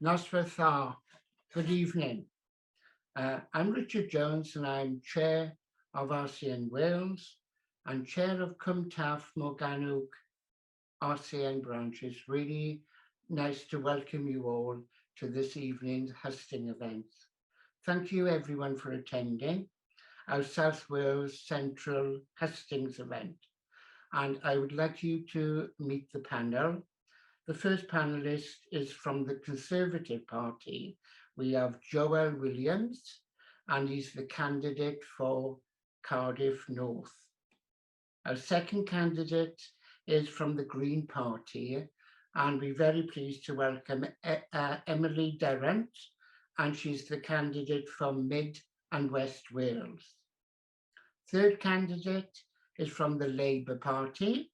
Noswaith Dda. Good evening. I'm Richard Jones and I'm Chair of RCN Wales and Chair of Cwmtaf Morgannwg RCN branches. Really nice to welcome you all to this evening's Hustings event. Thank you everyone for attending our South Wales Central Hustings event. And I would like you to meet the panel. The first panelist is from the Conservative Party. We have Joel Williams, and he's the candidate for Cardiff North. Our second candidate is from the Green Party, and we're very pleased to welcome Emily Durrant, and she's the candidate from Mid and West Wales. Third candidate is from the Labour Party,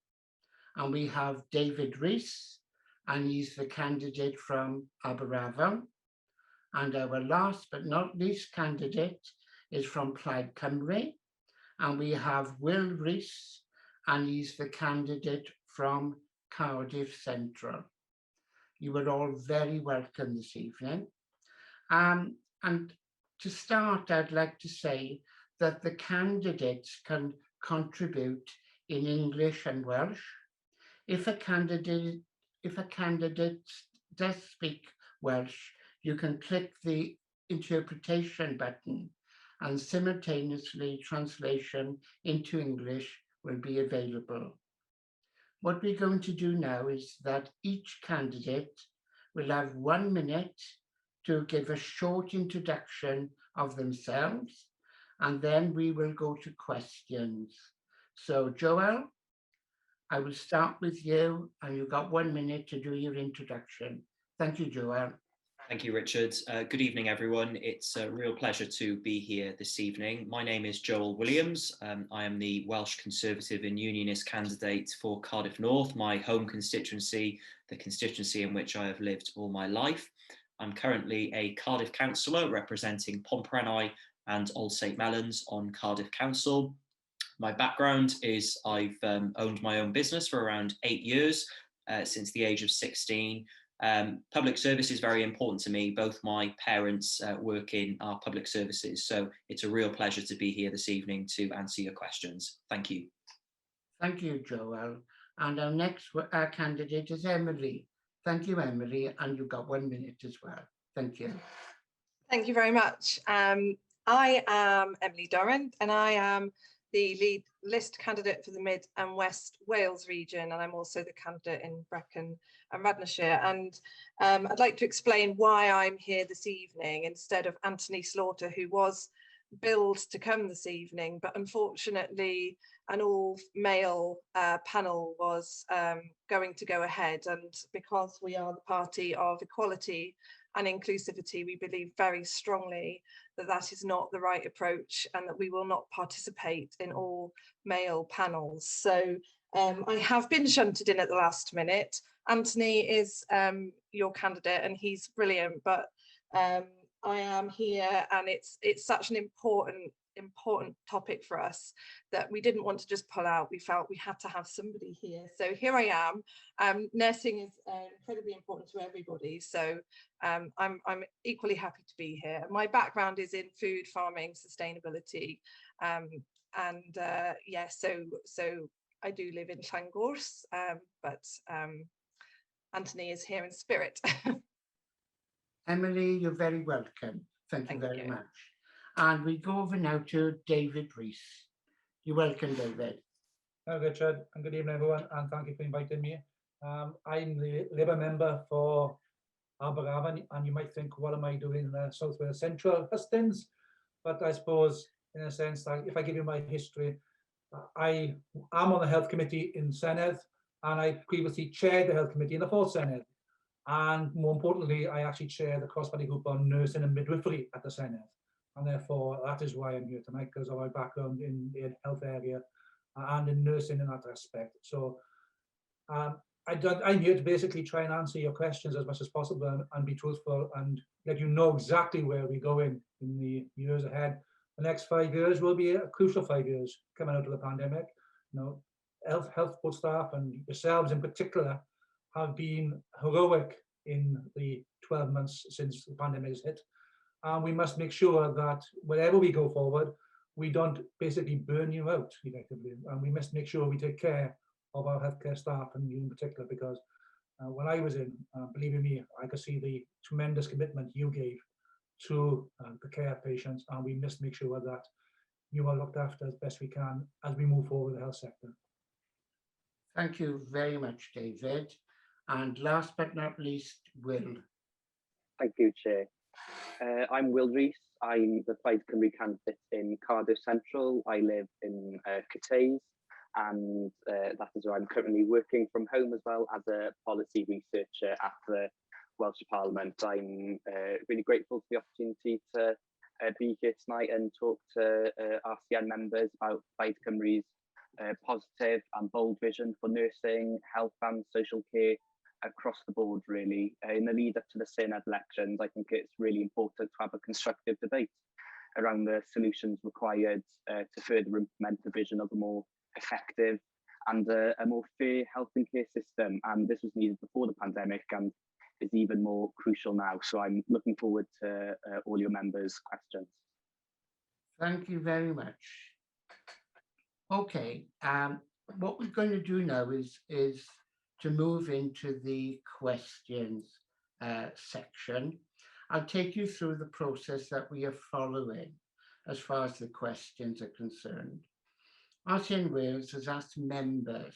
and we have David Rees, and he's the candidate from Aberafon. And our last but not least candidate is from Plaid Cymru, and we have Will Rees, and he's the candidate from Cardiff Central. You are all very welcome this evening. And to start, I'd like to say that the candidates can contribute in English and Welsh. If a candidate does speak Welsh, you can click the interpretation button and simultaneously translation into English will be available. What we're going to do now is that each candidate will have 1 minute to give a short introduction of themselves, and then we will go to questions. So Joel, I will start with you, and you've got 1 minute to do your introduction. Thank you, Joel. Thank you, Richard. Good evening, everyone. It's a real pleasure to be here this evening. My name is Joel Williams. I am the Welsh Conservative and Unionist candidate for Cardiff North, my home constituency, the constituency in which I have lived all my life. I'm currently a Cardiff councillor representing Pomperenni and Old St Mellons on Cardiff Council. My background is I've owned my own business for around 8 years, since the age of 16. Public service is very important to me. Both my parents work in our public services, so it's a real pleasure to be here this evening to answer your questions. Thank you. Thank you, Joel. And our next candidate is Emily. Thank you, Emily, and you've got 1 minute as well. Thank you. Thank you very much. I am Emily Durrant, and I am the lead list candidate for the Mid and West Wales region, and I'm also the candidate in Brecon and Radnorshire. And I'd like to explain why I'm here this evening instead of Anthony Slaughter, who was billed to come this evening, but unfortunately an all-male panel was going to go ahead. And because we are the party of equality and inclusivity, we believe very strongly that that is not the right approach and that we will not participate in all male panels. So I have been shunted in at the last minute. Anthony is your candidate and he's brilliant, but I am here, and it's such an important topic for us that we didn't want to just pull out. We felt we had to have somebody here. So here I am. Nursing is incredibly important to everybody, so I'm equally happy to be here. My background is in food, farming, sustainability, yeah, so I do live in Llangwrs, but Anthony is here in spirit. Emily, you're very welcome. Thank you very much. And we go over now to David Rees. You're welcome, David. Hi, Richard, and good evening, everyone, and thank you for inviting me. I'm the Labour member for Aberafon, and you might think, what am I doing in the South Wales Central Hustings? But I suppose, in a sense, that if I give you my history, I am on the Health Committee in Senedd, and I previously chaired the Health Committee in the 4th Senedd. And more importantly, I actually chair the cross-party group on nursing and midwifery at the Senedd. And therefore, that is why I'm here tonight, because of my background in the health area and in nursing in that respect. So I'm here to basically try and answer your questions as much as possible and be truthful and let you know exactly where we're going in the years ahead. The next 5 years will be a crucial 5 years coming out of the pandemic. You know, health support staff and yourselves in particular have been heroic in the 12 months since the pandemic has hit. And we must make sure that wherever we go forward, we don't basically burn you out effectively. And we must make sure we take care of our healthcare staff, and you in particular, because when I was in, believe me, I could see the tremendous commitment you gave to the care of patients, and we must make sure that you are looked after as best we can as we move forward with the health sector. Thank you very much, David. And last but not least, Will. Thank you, Chair. I'm Will Rees. I'm the Plaid Cymru candidate in Cardiff Central. I live in Cateys, and that is where I'm currently working from home as well as a policy researcher at the Welsh Parliament. I'm really grateful for the opportunity to be here tonight and talk to RCN members about Plaid Cymru's positive and bold vision for nursing, health and social care across the board, really. In the lead up to the Senedd elections, I think it's really important to have a constructive debate around the solutions required to further implement the vision of a more effective and a more fair health and care system. And this was needed before the pandemic and is even more crucial now. So I'm looking forward to all your members' questions. Thank you very much. Okay, what we're going to do now is to move into the questions section. I'll take you through the process that we are following as far as the questions are concerned. RCN Wales has asked members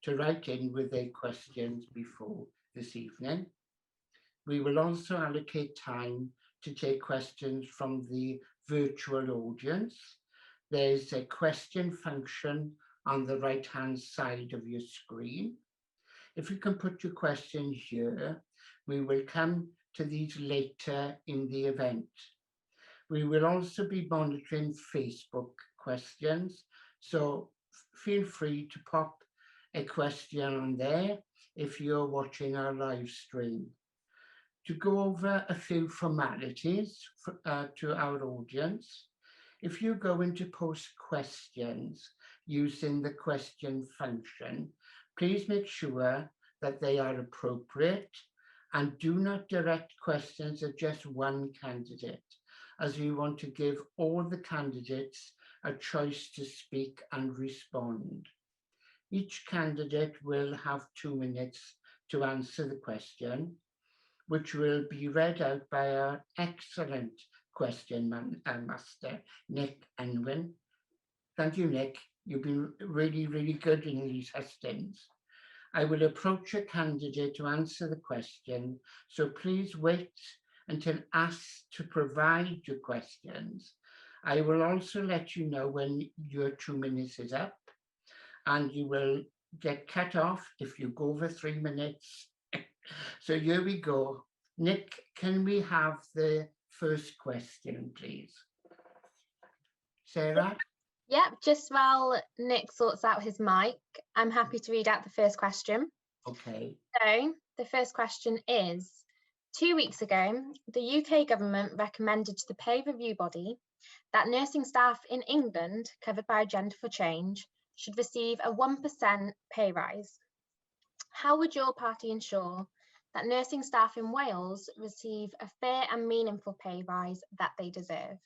to write in with their questions before this evening. We will also allocate time to take questions from the virtual audience. There's a question function on the right-hand side of your screen. If you can put your question here, we will come to these later in the event. We will also be monitoring Facebook questions, so feel free to pop a question on there if you're watching our live stream. To go over a few formalities to our audience, if you go into post questions using the question function, please make sure that they are appropriate and do not direct questions at just one candidate, as we want to give all the candidates a choice to speak and respond. Each candidate will have 2 minutes to answer the question, which will be read out by our excellent question master, Nick Unwin. Thank you, Nick. You've been really, really good in these hustings. I will approach a candidate to answer the question, so please wait until asked to provide your questions. I will also let you know when your 2 minutes is up, and you will get cut off if you go over 3 minutes. So here we go. Nick, can we have the first question, please? Sarah? Yep, just while Nick sorts out his mic, I'm happy to read out the first question. Okay. So the first question is, 2 weeks ago, the UK government recommended to the pay review body that nursing staff in England covered by Agenda for Change should receive a 1% pay rise. How would your party ensure that nursing staff in Wales receive a fair and meaningful pay rise that they deserve?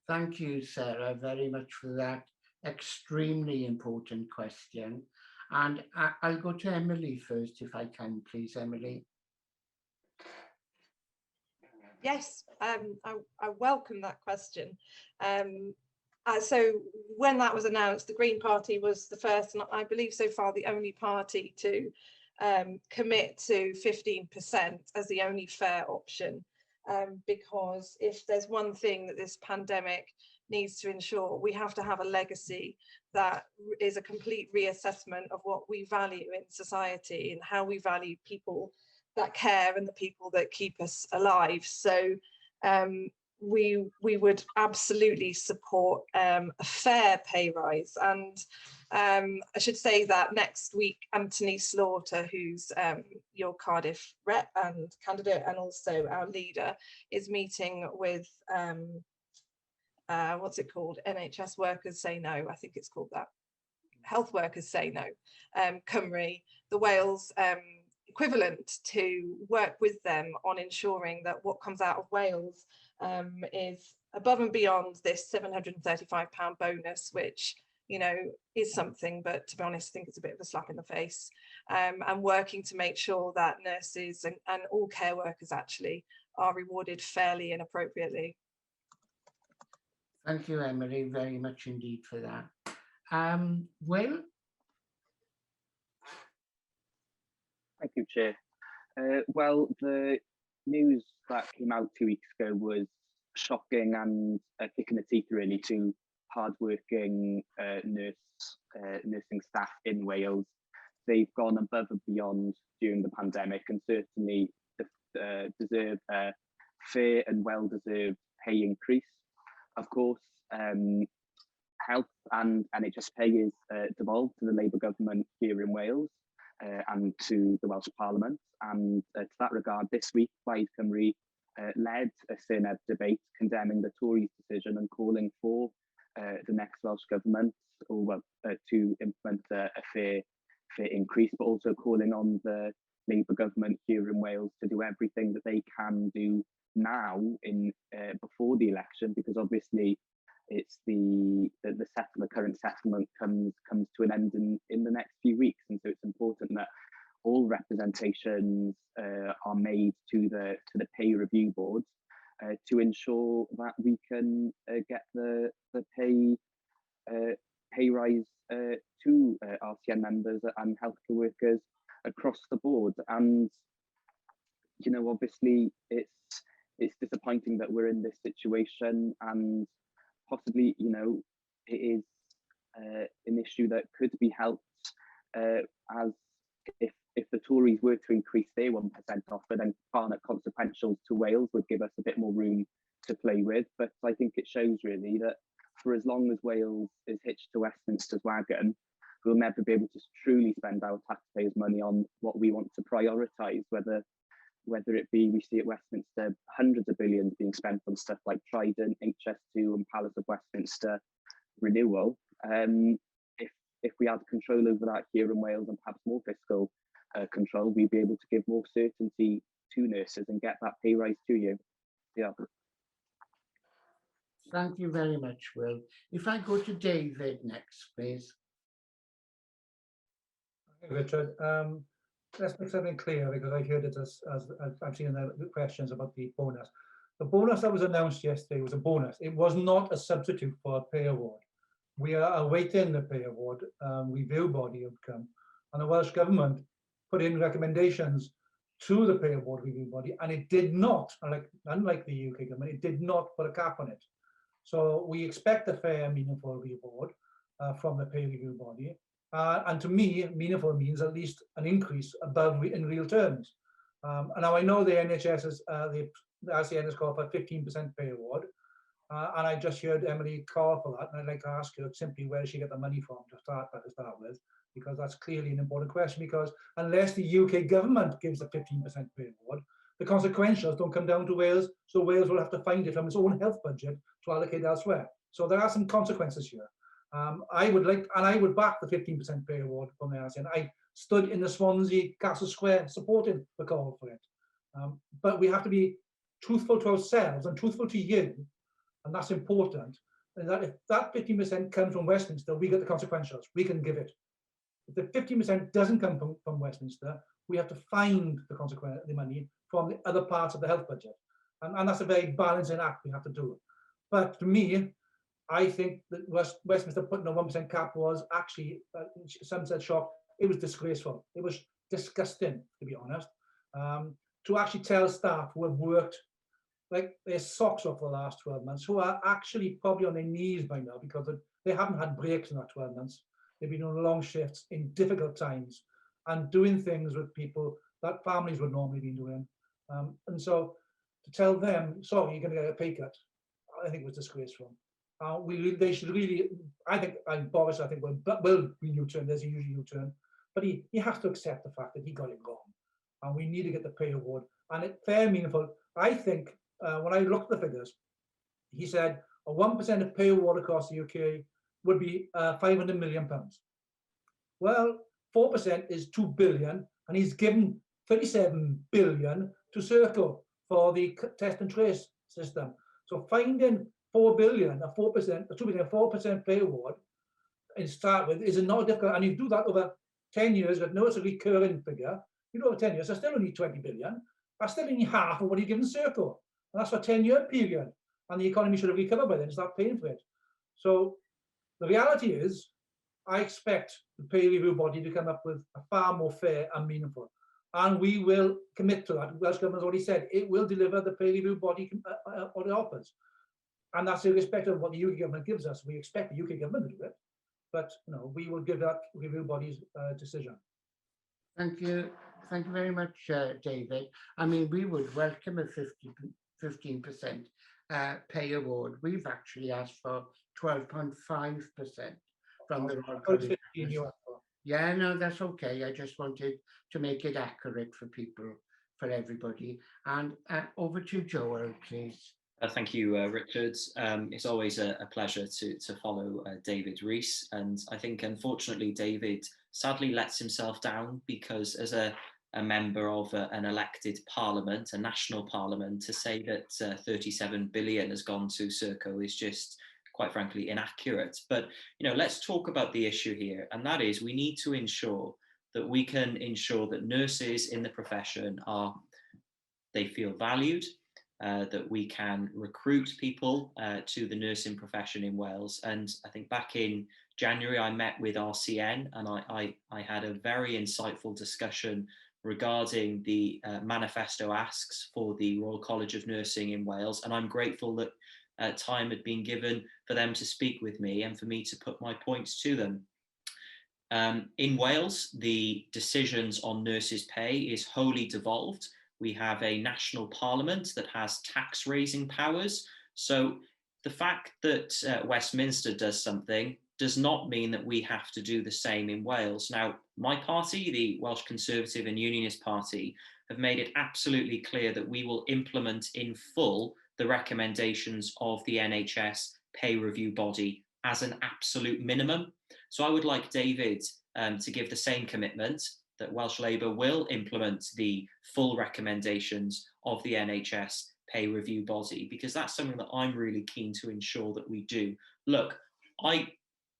Thank you, Sarah, very much for that extremely important question. And I'll go to Emily first, if I can, please, Emily. Yes, I welcome that question. So when that was announced, the Green Party was the first, and I believe so far the only party to commit to 15% as the only fair option. Because if there's one thing that this pandemic needs to ensure, we have to have a legacy that is a complete reassessment of what we value in society and how we value people that care and the people that keep us alive. So we would absolutely support a fair pay rise. And I should say that next week, Anthony Slaughter, who's your Cardiff rep and candidate and also our leader, is meeting with, what's it called? NHS Workers Say No, I think it's called that. Health Workers Say No, Cymru, the Wales equivalent to work with them on ensuring that what comes out of Wales is above and beyond this £735 bonus, which, you know, is something, but to be honest, I think it's a bit of a slap in the face, and working to make sure that nurses and all care workers actually are rewarded fairly and appropriately. Thank you, Emily, very much indeed for that. Will? Thank you, Chair. Well, the news that came out 2 weeks ago was shocking and a kick in the teeth, really, to hardworking nursing staff in Wales. They've gone above and beyond during the pandemic and certainly deserve a fair and well-deserved pay increase. Of course, health and NHS pay is devolved to the Labour government here in Wales and to the Welsh Parliament. And to that regard, this week, Plaid Cymru led a Senedd debate condemning the Tories' decision and calling for the next Welsh government to implement a fair increase, but also calling on the Labour government here in Wales to do everything that they can do now before the election, because obviously it's the current settlement comes to an end in the next few weeks, and so it's important that all representations are made to the pay review boards to ensure that we can get the pay rise to RCN members and healthcare workers across the board. And you know, obviously it's disappointing that we're in this situation, and possibly, you know, it is an issue that could be helped as if the Tories were to increase their 1% offer, then far net consequentials to Wales would give us a bit more room to play with. But I think it shows really that for as long as Wales is hitched to Westminster's wagon, we'll never be able to truly spend our taxpayers' money on what we want to prioritise, whether it be we see at Westminster hundreds of billions being spent on stuff like Trident, HS2 and Palace of Westminster renewal. If we had control over that here in Wales and perhaps more fiscal control, we'd be able to give more certainty to nurses and get that pay rise to you. Yeah. Thank you very much, Will. If I go to David next, please. Richard, let's make something clear, because I heard it as I've seen in the questions about the bonus. The bonus that was announced yesterday was a bonus. It was not a substitute for a pay award. We are awaiting the pay award review body outcome, and the Welsh Government put in recommendations to the pay award review body, and it did not, unlike the UK government, it did not put a cap on it. So we expect a fair, meaningful reward from the pay review body. And to me, meaningful means at least an increase above in real terms. And now I know the NHS is, the RCN has called for a 15% pay award. And I just heard Emily call for that. And I'd like to ask her simply where does she get the money from to start with, because that's clearly an important question, because unless the UK government gives a 15% pay award, the consequentials don't come down to Wales. So Wales will have to find it from its own health budget to allocate elsewhere. So there are some consequences here. I would back the 15% pay award from the RCN. I stood in the Swansea Castle Square supporting the call for it. But we have to be truthful to ourselves and truthful to you, and that's important. And that if that 15% comes from Westminster, we get the consequentials. We can give it. If the 15% doesn't come from Westminster, we have to find the money from the other parts of the health budget. And that's a very balancing act we have to do. But to me, I think that Westminster putting a 1% cap was actually, some said shock, it was disgraceful. It was disgusting, to be honest. To actually tell staff who have worked like their socks off the last 12 months, who are actually probably on their knees by now because they haven't had breaks in that 12 months. They've been on long shifts in difficult times and doing things with people that families would normally be doing. And so to tell them, sorry, you're going to get a pay cut, I think was disgraceful. They should really, I think, Boris, I think, will U-turn, there's a usual U-turn, but he has to accept the fact that he got it wrong. And we need to get the pay award. And it's fair, meaningful. I think when I looked at the figures, he said a 1% of pay award across the UK would be £500 million. Well, 4% is 2 billion, and he's given 37 billion to Circle for the test and trace system. So finding 4 billion, a 4%, a 4% pay award, and start with is not difficult. And you do that over 10 years, but no, it's a recurring figure. You do over 10 years, that's still only 20 billion. That's still only half of what you're giving Circle. And that's for a 10-year period. And the economy should have recovered by then, start paying for it. So the reality is, I expect the pay review body to come up with a far more fair and meaningful. And we will commit to that. Welsh Government has already said it will deliver the pay review body what it offers. And that's irrespective of what the UK government gives us. We expect the UK government to do it. But we will give that review body's decision. Thank you. Thank you very much, David. I mean, we would welcome a 15% pay award. We've actually asked for 12.5% from the Royal College. Yeah, no, that's okay. I just wanted to make it accurate for people, for everybody. And over to Joel, please. Thank you, Richard. It's always a pleasure to follow David Rees. And I think, unfortunately, David sadly lets himself down because as a member of an elected parliament, a national parliament, to say that 37 billion has gone to Serco is just, quite frankly, inaccurate. But, let's talk about the issue here. And that is, we need to ensure that we can ensure that nurses in the profession they feel valued, that we can recruit people to the nursing profession in Wales. And I think back in January, I met with RCN and I had a very insightful discussion regarding the manifesto asks for the Royal College of Nursing in Wales. And I'm grateful that time had been given for them to speak with me and for me to put my points to them. In Wales, the decisions on nurses' pay is wholly devolved. We have a national parliament that has tax raising powers. So the fact that Westminster does something does not mean that we have to do the same in Wales. Now, my party, the Welsh Conservative and Unionist Party, have made it absolutely clear that we will implement in full the recommendations of the NHS pay review body as an absolute minimum. So I would like David to give the same commitment that Welsh Labour will implement the full recommendations of the NHS pay review body, because that's something that I'm really keen to ensure that we do. Look, I,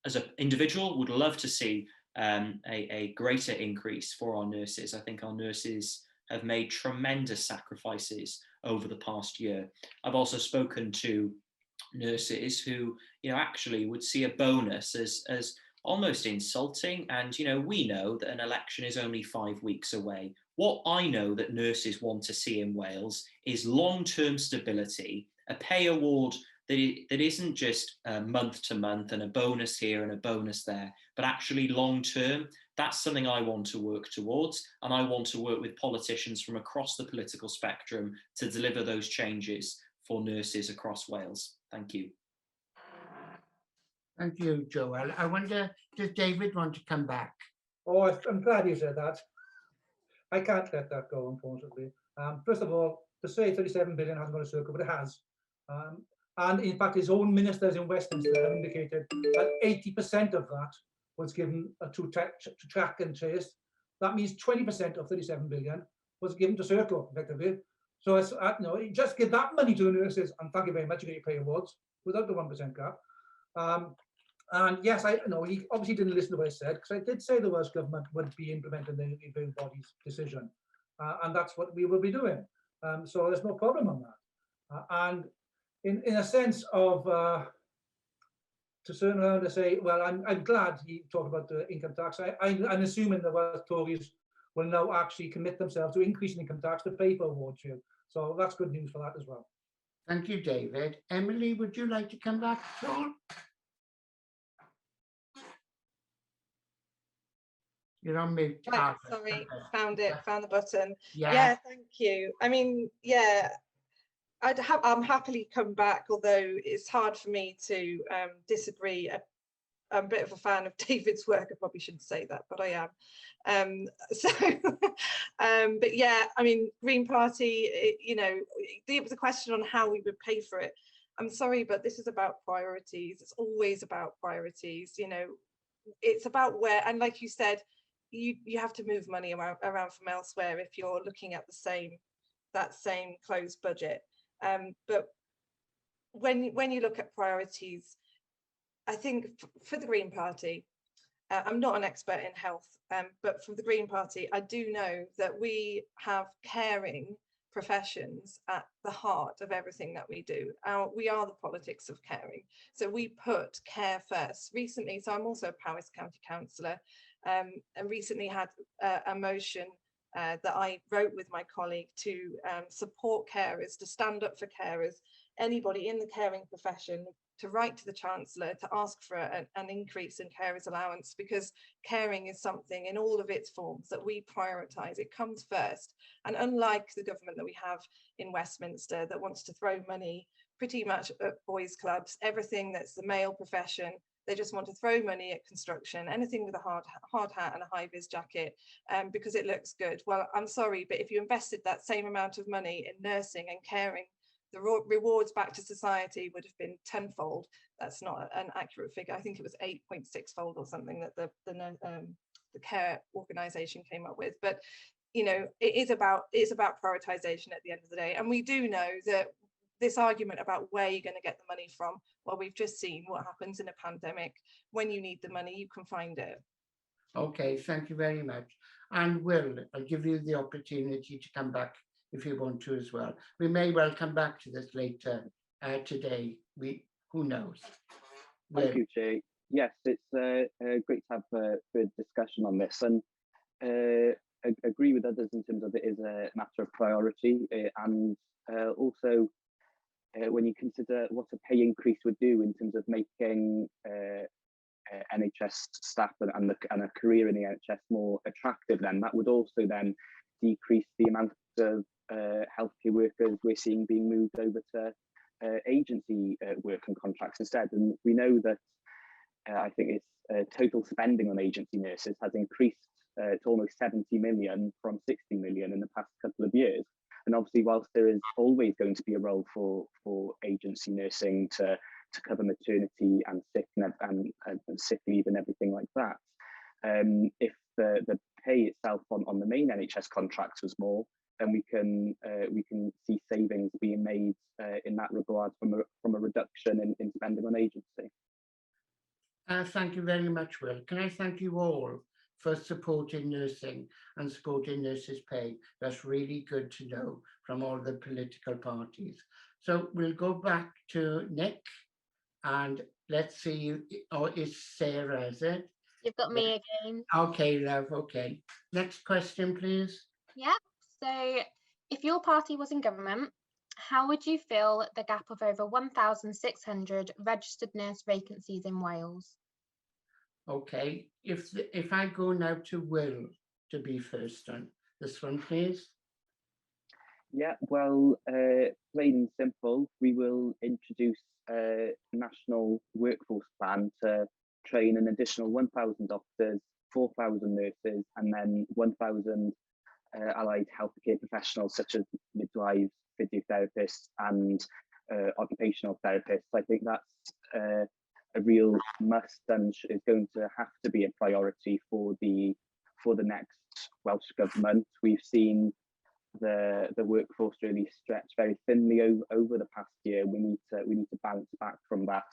as an individual, would love to see a greater increase for our nurses. I think our nurses have made tremendous sacrifices over the past year. I've also spoken to nurses who, actually would see a bonus as almost insulting. And, we know that an election is only 5 weeks away. What I know that nurses want to see in Wales is long-term stability, a pay award that isn't just month to month and a bonus here and a bonus there, but actually long-term. That's something I want to work towards. And I want to work with politicians from across the political spectrum to deliver those changes for nurses across Wales. Thank you. Thank you, Joel. I wonder, does David want to come back? Oh, I'm glad you said that. I can't let that go, unfortunately. First of all, to say 37 billion hasn't got a circle, but it has. And in fact, his own ministers in Westminster have indicated that 80% of that was given to track and trace. That means 20% of 37 billion was given to Circle, effectively. So it's, just give that money to the nurses, and thank you very much, you get your pay awards without the 1% cap. And yes, he obviously didn't listen to what I said, because I did say the Welsh Government would be implementing the review body's decision. And that's what we will be doing. So there's no problem on that. And in a sense of, to turn around and say, well, I'm glad he talked about the income tax. I'm assuming the Welsh Tories will now actually commit themselves to increasing income tax to pay for awards here. So that's good news for that as well. Thank you, David. Emily, would you like to come back at all? You're on mute. Right, sorry, found the button. Yeah. Yeah, thank you. I mean, yeah, I'm happily come back, although it's hard for me to disagree. I'm a bit of a fan of David's work. I probably shouldn't say that, but I am. But yeah, I mean, Green Party, there was a question on how we would pay for it. I'm sorry, but this is about priorities. It's always about priorities. It's about where, and like you said, you have to move money around from elsewhere if you're looking at that same closed budget. But when you look at priorities, I think for the Green Party, I'm not an expert in health, but for the Green Party, I do know that we have caring professions at the heart of everything that we do. We are the politics of caring. So we put care first. Recently, so I'm also a Powys County Councillor, and recently had a motion that I wrote with my colleague to support carers, to stand up for carers, anybody in the caring profession, to write to the Chancellor to ask for an increase in carers allowance, because caring is something in all of its forms that we prioritise. It comes first. And unlike the government that we have in Westminster that wants to throw money pretty much at boys' clubs, everything that's the male profession, they just want to throw money at construction, anything with a hard hat and a high-vis jacket, because it looks good. Well, I'm sorry, but if you invested that same amount of money in nursing and caring, the rewards back to society would have been tenfold. That's not an accurate figure. I think it was 8.6-fold or something that the care organisation came up with. But you know, it's about prioritisation at the end of the day. And we do know that this argument about where you're going to get the money from, well, we've just seen what happens in a pandemic. When you need the money, you can find it. Okay, thank you very much. And Will, I'll give you the opportunity to come back if you want to as well. We may well come back to this later today. Who knows? Thank you, Jay. Yes, it's great to have a good discussion on this, and agree with others in terms of it is a matter of priority, and also when you consider what a pay increase would do in terms of making NHS staff and a career in the NHS more attractive, then that would also then decrease the amount of healthcare workers we're seeing being moved over to agency work and contracts instead. And we know that I think it's total spending on agency nurses has increased to almost 70 million from 60 million in the past couple of years. And obviously, whilst there is always going to be a role for agency nursing to cover maternity and sick and sick leave and everything like that, if the pay itself on the main NHS contracts was more, then we can see savings being made in that regard from a reduction in spending on agency. Thank you very much, Will. Can I thank you all for supporting nursing and supporting nurses' pay? That's really good to know from all the political parties. So we'll go back to Nick, and let's see, or is Sarah, is it? You've got me again. Okay, love, okay. Next question, please. Yeah, so if your party was in government, how would you fill the gap of over 1,600 registered nurse vacancies in Wales? Okay, if I go now to Will to be first on this one, please. Yeah, well, plain and simple, we will introduce a national workforce plan to train an additional 1,000 doctors, 4,000 nurses, and then 1,000 allied healthcare professionals such as midwives, physiotherapists, and occupational therapists. I think that's a real must and is going to have to be a priority for the next Welsh government. We've seen the workforce really stretch very thinly over the past year. We need to bounce back from that.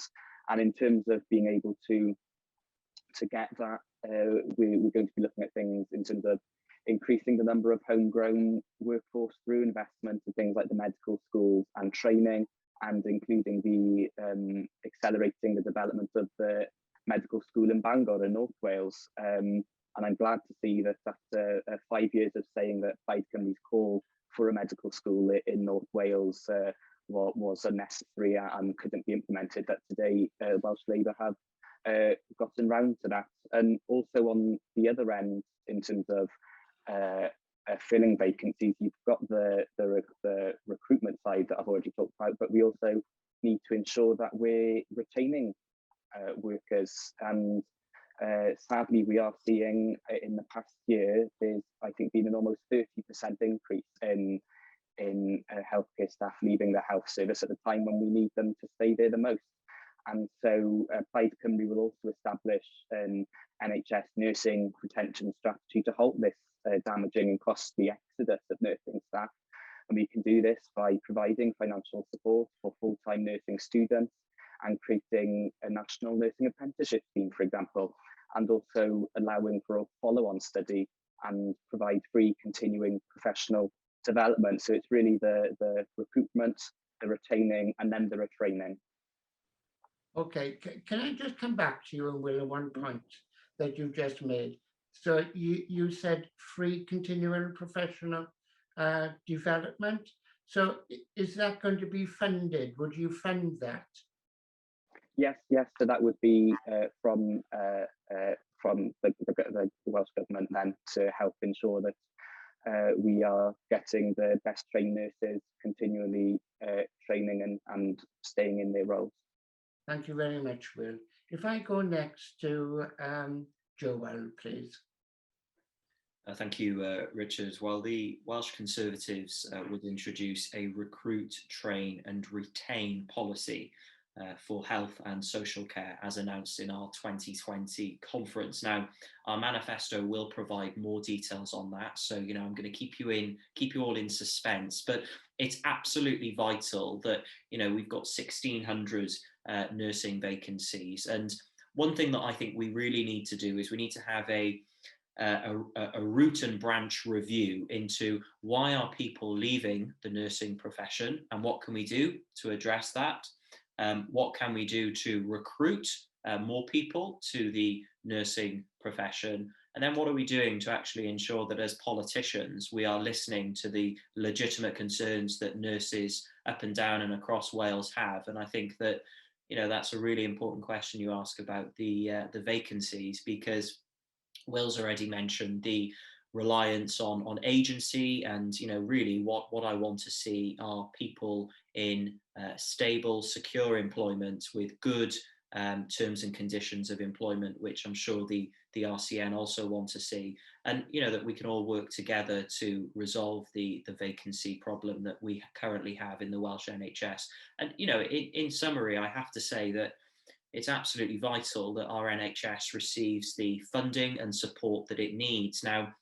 And in terms of being able to get that, we're going to be looking at things in terms of increasing the number of homegrown workforce through investment in things like the medical schools and training, and including the accelerating the development of the medical school in Bangor in North Wales. And I'm glad to see that after 5 years of saying that Plaid Cymru's call for a medical school in North Wales was unnecessary and couldn't be implemented, that today Welsh Labour have gotten round to that. And also on the other end, in terms of filling vacancies, you've got the recruitment side that I've already talked about, but we also need to ensure that we're retaining workers. And sadly, we are seeing in the past year, there's, I think, been an almost 30% increase in healthcare staff leaving the health service at the time when we need them to stay there the most. And so Plaid Cymru will also establish an NHS nursing retention strategy to halt this damaging and costly exodus of nursing staff. And we can do this by providing financial support for full-time nursing students and creating a national nursing apprenticeship scheme, for example, and also allowing for a follow-on study and provide free continuing professional development. So it's really the recruitment, the retaining, and then the retraining. Okay, can I just come back to you, and Will, on one point that you just made? So you said free continuing professional development. So is that going to be funded? Would you fund that? Yes. So that would be from the Welsh Government then, to help ensure that we are getting the best trained nurses continually training and staying in their roles. Thank you very much, Will. If I go next to Joel, please. Thank you, Richard. Well, the Welsh Conservatives would introduce a recruit, train and retain policy for health and social care, as announced in our 2020 conference. Now, our manifesto will provide more details on that. So, I'm going to keep you all in suspense, but it's absolutely vital that, we've got 1,600 nursing vacancies. And one thing that I think we really need to do is we need to have a root and branch review into why are people leaving the nursing profession and what can we do to address that? What can we do to recruit more people to the nursing profession? And then what are we doing to actually ensure that as politicians, we are listening to the legitimate concerns that nurses up and down and across Wales have? And I think that, that's a really important question you ask about the vacancies, because Will's already mentioned the reliance on agency, and really what I want to see are people in stable, secure employment with good terms and conditions of employment, which I'm sure the RCN also want to see, and that we can all work together to resolve the vacancy problem that we currently have in the Welsh NHS. And in summary, I have to say that it's absolutely vital that our NHS receives the funding and support that it needs. Now,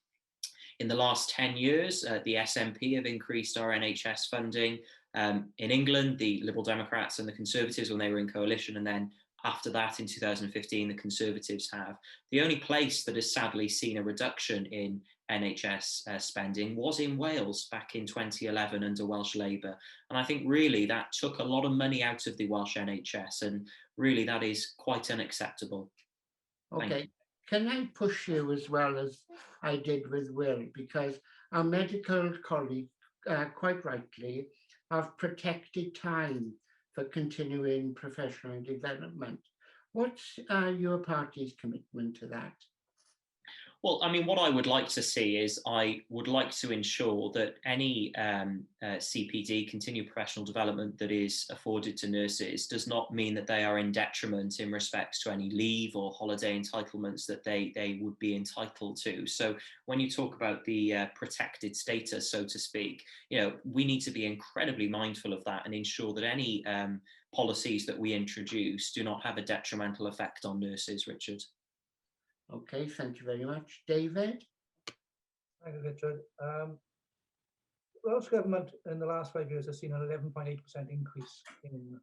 in the last 10 years, the SNP have increased our NHS funding. In England, the Liberal Democrats and the Conservatives, when they were in coalition, and then after that in 2015, the Conservatives have. The only place that has sadly seen a reduction in NHS spending was in Wales back in 2011 under Welsh Labour. And I think really that took a lot of money out of the Welsh NHS, and really that is quite unacceptable. Okay, can I push you as well as I did with Will, because our medical colleague, quite rightly, have protected time for continuing professional development. What's your party's commitment to that? Well, I mean, what I would like to see is I would like to ensure that any CPD, continued professional development, that is afforded to nurses does not mean that they are in detriment in respects to any leave or holiday entitlements that they would be entitled to. So when you talk about the protected status, so to speak, we need to be incredibly mindful of that and ensure that any policies that we introduce do not have a detrimental effect on nurses, Richard. Okay, thank you very much. David? Thank you, Richard. Welsh Government in the last 5 years has seen an 11.8% increase in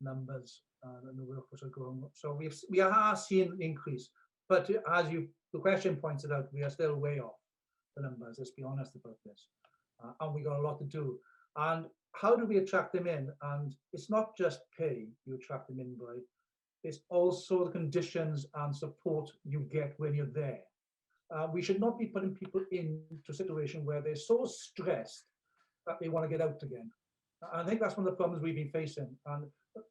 numbers and the workforce are growing. So we are seeing an increase, but as the question pointed out, we are still way off the numbers. Let's be honest about this, and we got a lot to do. And how do we attract them in? And it's not just pay you attract them in by. It's also the conditions and support you get when you're there. We should not be putting people into a situation where they're so stressed that they want to get out again. I think that's one of the problems we've been facing. And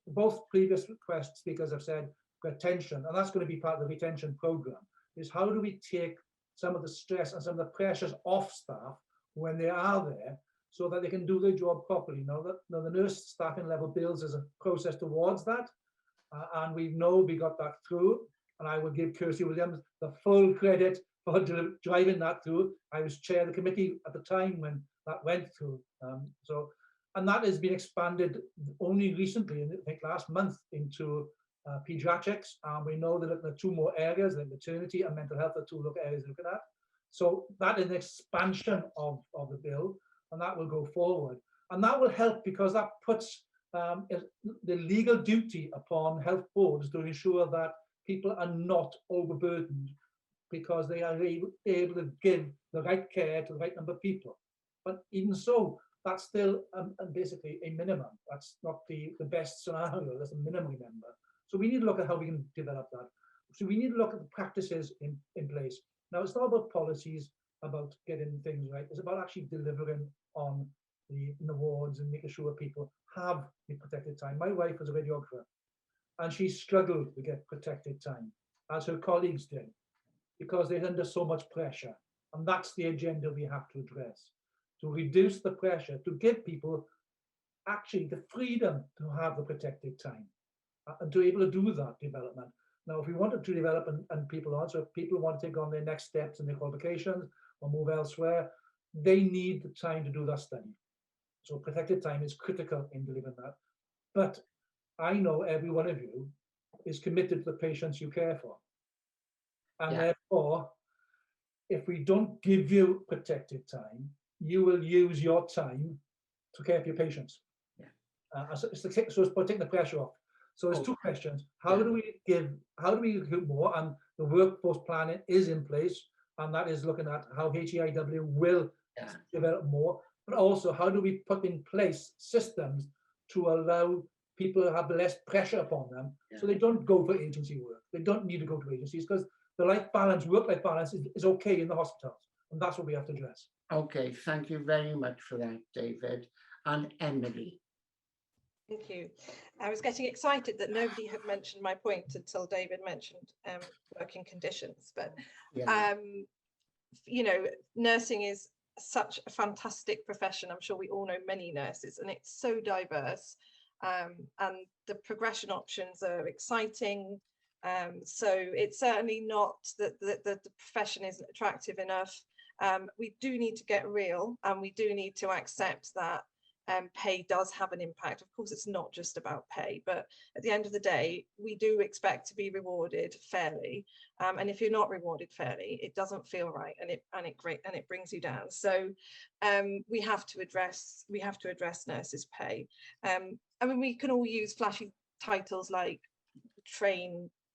both previous speakers have said retention, and that's going to be part of the retention program, is how do we take some of the stress and some of the pressures off staff when they are there so that they can do their job properly. Now, the nurse staffing level builds as a process towards that. And we know we got that through, and I will give Kirsty Williams the full credit for driving that through. I was chair of the committee at the time when that went through. And that has been expanded only recently, I think last month, into pediatrics, and we know that there are 2 more areas, like maternity and mental health, are 2 areas looking at. So that is an expansion of the bill, and that will go forward. And that will help because that puts the legal duty upon health boards to ensure that people are not overburdened because they are able to give the right care to the right number of people. But even so, that's still basically a minimum. That's not the best scenario, that's a minimum number. So we need to look at how we can develop that. So we need to look at the practices in place. Now, it's not about policies, about getting things right. It's about actually delivering on the awards and making sure people have the protected time. My wife was a radiographer, and she struggled to get protected time, as her colleagues did, because they're under so much pressure. And that's the agenda we have to address, to reduce the pressure, to give people actually the freedom to have the protected time and to be able to do that development. Now, if we wanted to develop and people on, so if people want to take on their next steps in their qualifications or move elsewhere, they need the time to do that study. So protected time is critical in delivering that. But I know every one of you is committed to the patients you care for. And therefore, if we don't give you protected time, you will use your time to care for your patients. So it's taking the pressure off. So there's 2 questions. How do we recruit more? And the workforce planning is in place, and that is looking at how HEIW will develop more. But also, how do we put in place systems to allow people to have less pressure upon them, so they don't go for agency work. They don't need to go to agencies because the work-life balance is okay in the hospitals, and that's what we have to address. Okay, thank you very much for that, David. And Emily. Thank you. I was getting excited that nobody had mentioned my point until David mentioned working conditions. But, you know, nursing is such a fantastic profession. I'm sure we all know many nurses, and it's so diverse. And the progression options are exciting. So it's certainly not that the profession isn't attractive enough. We do need to get real, and we do need to accept that pay does have an impact. Of course, it's not just about pay, but at the end of the day, we do expect to be rewarded fairly. And if you're not rewarded fairly, it doesn't feel right, and it brings you down. So we have to address nurses' pay. I mean, we can all use flashy titles like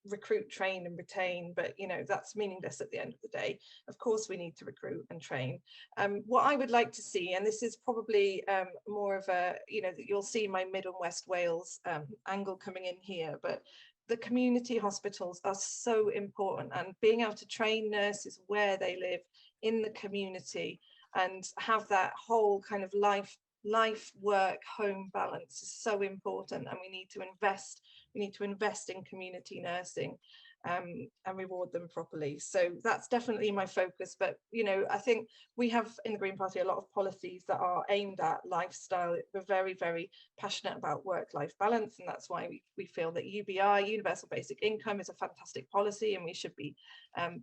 recruit, train and retain, but you know, that's meaningless at the end of the day. Of course we need to recruit and train. What I would like to see, and this is probably more of a, you know, that you'll see my Mid and West Wales angle coming in here, but the community hospitals are so important, and being able to train nurses where they live in the community and have that whole kind of life work home balance is so important, and we need to invest in community nursing and reward them properly. So that's definitely my focus. But you know, I think we have in the Green Party a lot of policies that are aimed at lifestyle. We're very, very passionate about work-life balance, and that's why we feel that UBI, Universal Basic Income, is a fantastic policy, and we should be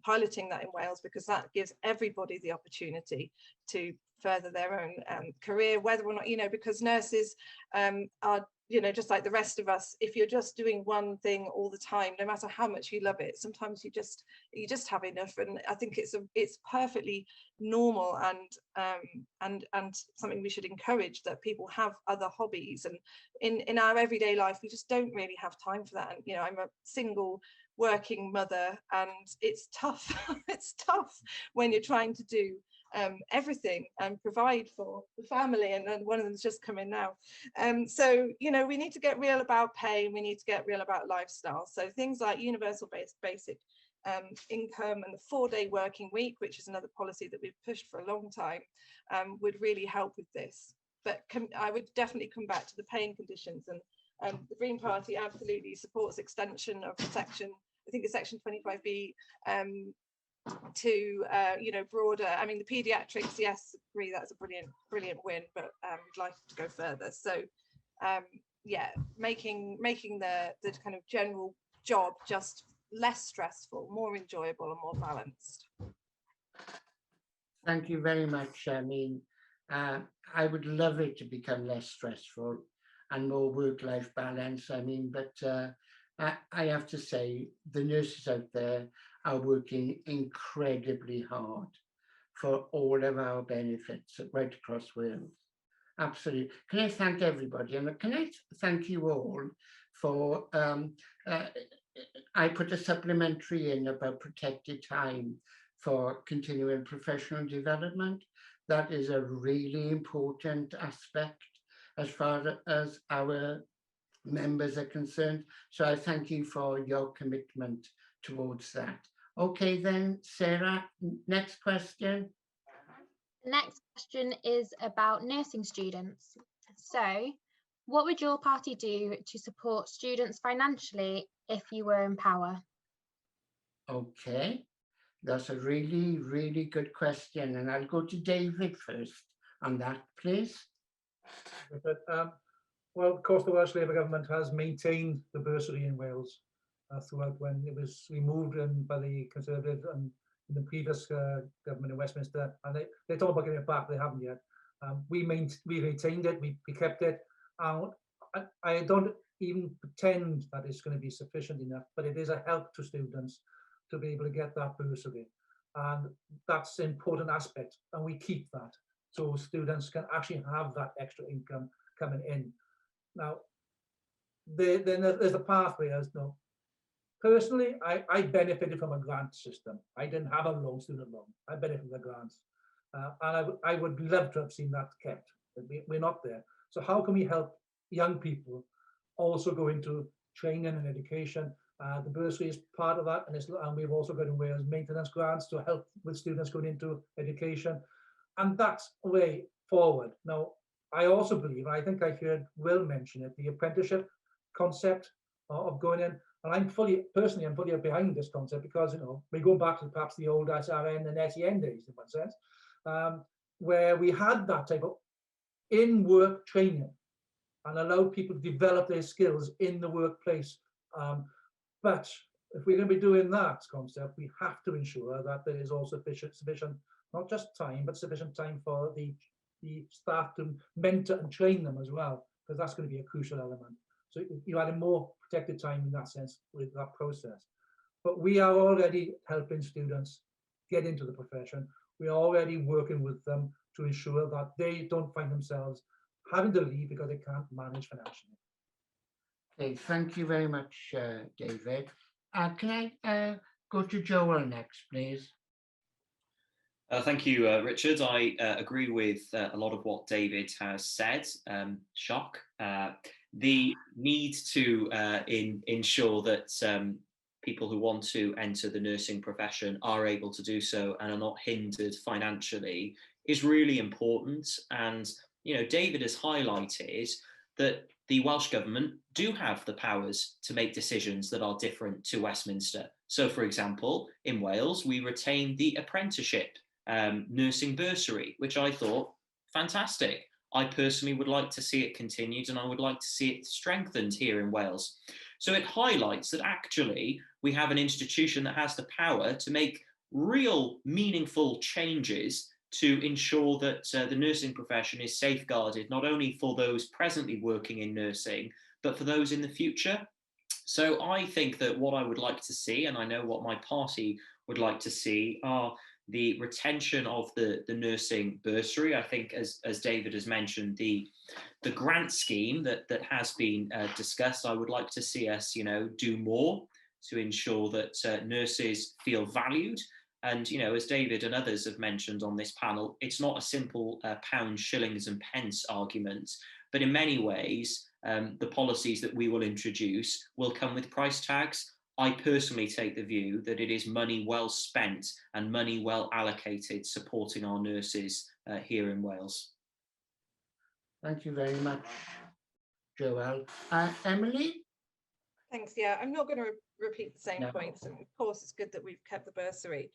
piloting that in Wales, because that gives everybody the opportunity to further their own career, whether or not, you know, because nurses are, you know, just like the rest of us, if you're just doing one thing all the time, no matter how much you love it, sometimes you just have enough. And I think it's perfectly normal and something we should encourage, that people have other hobbies, and in our everyday life we just don't really have time for that. And you know, I'm a single working mother, and it's tough. It's tough when you're trying to do everything and provide for the family, and then one of them's just come in now. So you know, we need to get real about pay, and we need to get real about lifestyle. So things like universal basic income and the 4-day working week, which is another policy that we've pushed for a long time, would really help with this. But I would definitely come back to the paying conditions, and the Green Party absolutely supports extension of section, I think it's section 25B, to you know, broader. I mean, the pediatrics, yes, agree, that's a brilliant win, but we'd like to go further. So yeah, making the kind of general job just less stressful, more enjoyable and more balanced. Thank you very much. I mean, I would love it to become less stressful and more work-life balance. I mean, but I have to say, the nurses out there are working incredibly hard for all of our benefits right across Wales. Absolutely. Can I thank everybody? And can I thank you all for, I put a supplementary in about protected time for continuing professional development. That is a really important aspect as far as our members are concerned. So I thank you for your commitment towards that. Okay then, Sarah, next question. The next question is about nursing students. So, what would your party do to support students financially if you were in power? Okay, that's a really, really good question. And I'll go to David first on that, please. Well, of course, the Welsh Labour government has maintained the bursary in Wales throughout when it was removed by the Conservative and in the previous government in Westminster, and they talk about getting it back. They haven't yet. We retained it. We kept it. I don't even pretend that it's going to be sufficient enough, but it is a help to students to be able to get that bursary, and that's an important aspect. And we keep that so students can actually have that extra income coming in. Now, then there's the pathway. As no, personally, I benefited from a grant system. I didn't have a loan, student loan. I benefited from the grants, and I would love to have seen that kept. But we're not there. So how can we help young people also go into training and education? The bursary is part of that, and we've also got in Wales maintenance grants to help with students going into education, and that's a way forward. Now, I also believe, I think I heard Will mention it, the apprenticeship concept of going in, and I'm fully behind this concept because, we go back to perhaps the old RCN and RCN days in one sense, where we had that type of in-work training and allowed people to develop their skills in the workplace. But if we're going to be doing that concept, we have to ensure that there is also sufficient, not just time, but sufficient time for the staff to mentor and train them as well, because that's going to be a crucial element. So you're adding more protected time in that sense with that process. But we are already helping students get into the profession. We are already working with them to ensure that they don't find themselves having to leave because they can't manage financially. Okay, thank you very much, David. Can I go to Joel next, please? Thank you, Richard. I agree with a lot of what David has said. Shock. The need to ensure that people who want to enter the nursing profession are able to do so and are not hindered financially is really important. And, David has highlighted that the Welsh Government do have the powers to make decisions that are different to Westminster. So, for example, in Wales, we retain the apprenticeship nursing bursary, which I thought fantastic. I personally would like to see it continued, and I would like to see it strengthened here in Wales. So it highlights that actually we have an institution that has the power to make real meaningful changes to ensure that the nursing profession is safeguarded, not only for those presently working in nursing, but for those in the future. So I think that what I would like to see, and I know what my party would like to see, are the retention of the nursing bursary. I think, as David has mentioned, the grant scheme that has been discussed, I would like to see us, do more to ensure that nurses feel valued. And, as David and others have mentioned on this panel, it's not a simple pounds, shillings and pence argument, but in many ways, the policies that we will introduce will come with price tags. I personally take the view that it is money well spent and money well allocated supporting our nurses here in Wales. Thank you very much, Joel. Emily? Thanks. Yeah, I'm not going to repeat the same points. And of course, it's good that we've kept the bursary.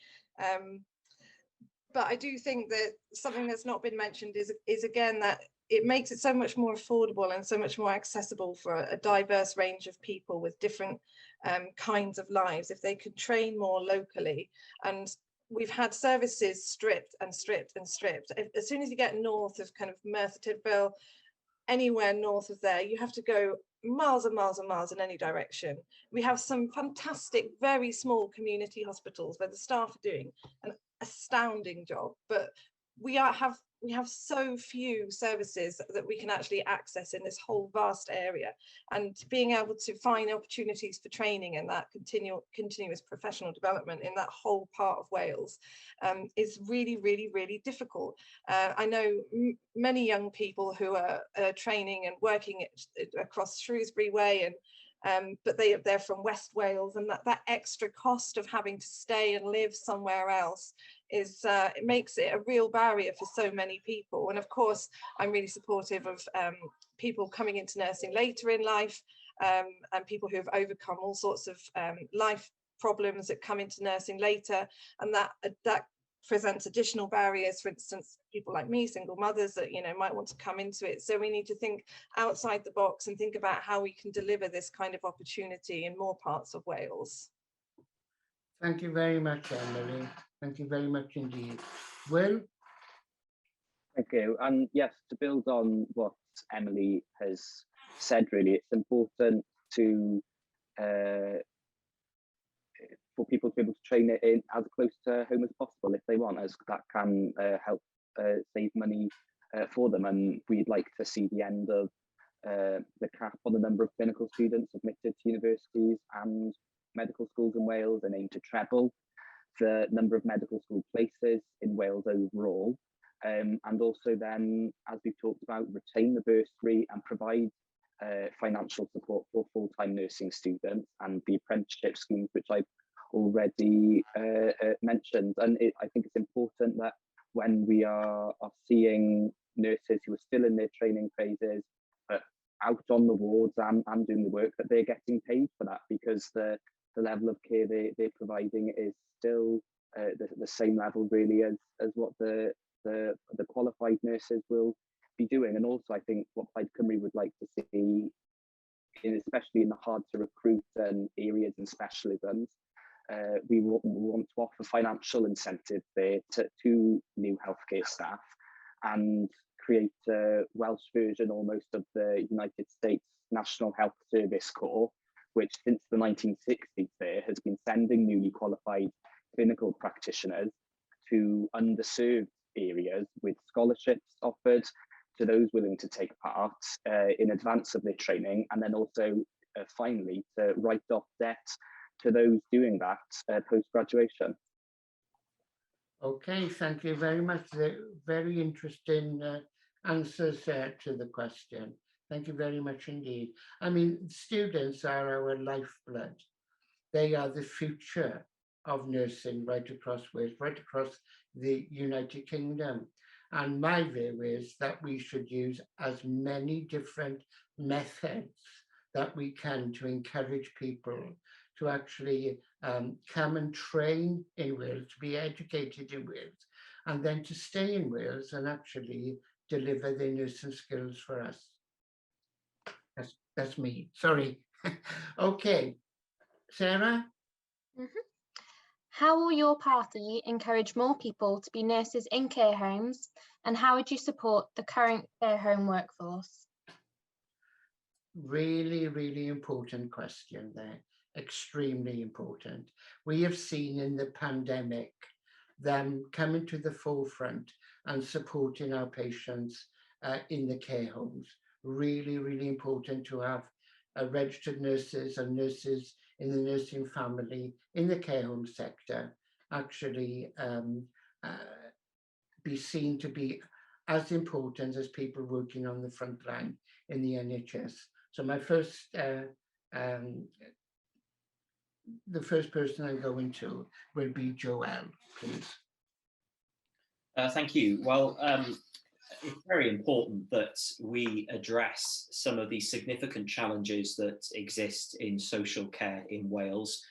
But I do think that something that's not been mentioned is again, that it makes it so much more affordable and so much more accessible for a diverse range of people with different kinds of lives if they could train more locally. And we've had services stripped and stripped and stripped. As soon as you get north of kind of Merthyr Tydfil, anywhere north of there, you have to go miles and miles and miles in any direction. We have some fantastic, very small community hospitals where the staff are doing an astounding job, but we have so few services that we can actually access in this whole vast area, and being able to find opportunities for training and that continuous professional development in that whole part of Wales is really, really, really difficult. I know many young people who are training and working across Shrewsbury Way, and but they're from West Wales, and that extra cost of having to stay and live somewhere else is it makes it a real barrier for so many people. And of course, I'm really supportive of people coming into nursing later in life, and people who have overcome all sorts of life problems that come into nursing later, and that presents additional barriers. For instance, people like me, single mothers that might want to come into it. So we need to think outside the box and think about how we can deliver this kind of opportunity in more parts of Wales. Thank you very much, Emily. Thank you very much indeed. Will? Thank you. And yes, to build on what Emily has said, really, it's important to for people to be able to train it in as close to home as possible if they want, as that can help save money for them. And we'd like to see the end of the cap on the number of clinical students admitted to universities and medical schools in Wales, and aim to treble the number of medical school places in Wales overall. And also then, as we've talked about, retain the bursary and provide financial support for full-time nursing students, and the apprenticeship schemes, which I've already mentioned. And I think it's important that when we are seeing nurses who are still in their training phases, but out on the wards and doing the work, that they're getting paid for that, because the level of care they're providing is still the same level really as what the qualified nurses will be doing. And also, I think what Plaid Cymru would like to see, especially in the hard to recruit areas and specialisms, we want to offer financial incentive there to new healthcare staff, and create a Welsh version almost of the United States National Health Service Corps, which since the 1960s there has been sending newly qualified clinical practitioners to underserved areas with scholarships offered to those willing to take part in advance of their training, and then also finally to write off debt to those doing that post-graduation. Okay, thank you very much. Very interesting answers to the question. Thank you very much indeed. I mean, students are our lifeblood. They are the future of nursing right across Wales, right across the United Kingdom. And my view is that we should use as many different methods that we can to encourage people to actually come and train in Wales, to be educated in Wales, and then to stay in Wales and actually deliver their nursing skills for us. That's me, sorry. Okay, Sarah? How will your party encourage more people to be nurses in care homes, and how would you support the current care home workforce? Really, really important question there. Extremely important. We have seen in the pandemic them coming to the forefront and supporting our patients in the care homes. Really, really important to have registered nurses and nurses in the nursing family in the care home sector actually be seen to be as important as people working on the front line in the NHS. So my first, the first person I'm going to will be Joelle, please. Thank you. Well, it's very important that we address some of the significant challenges that exist in social care in Wales.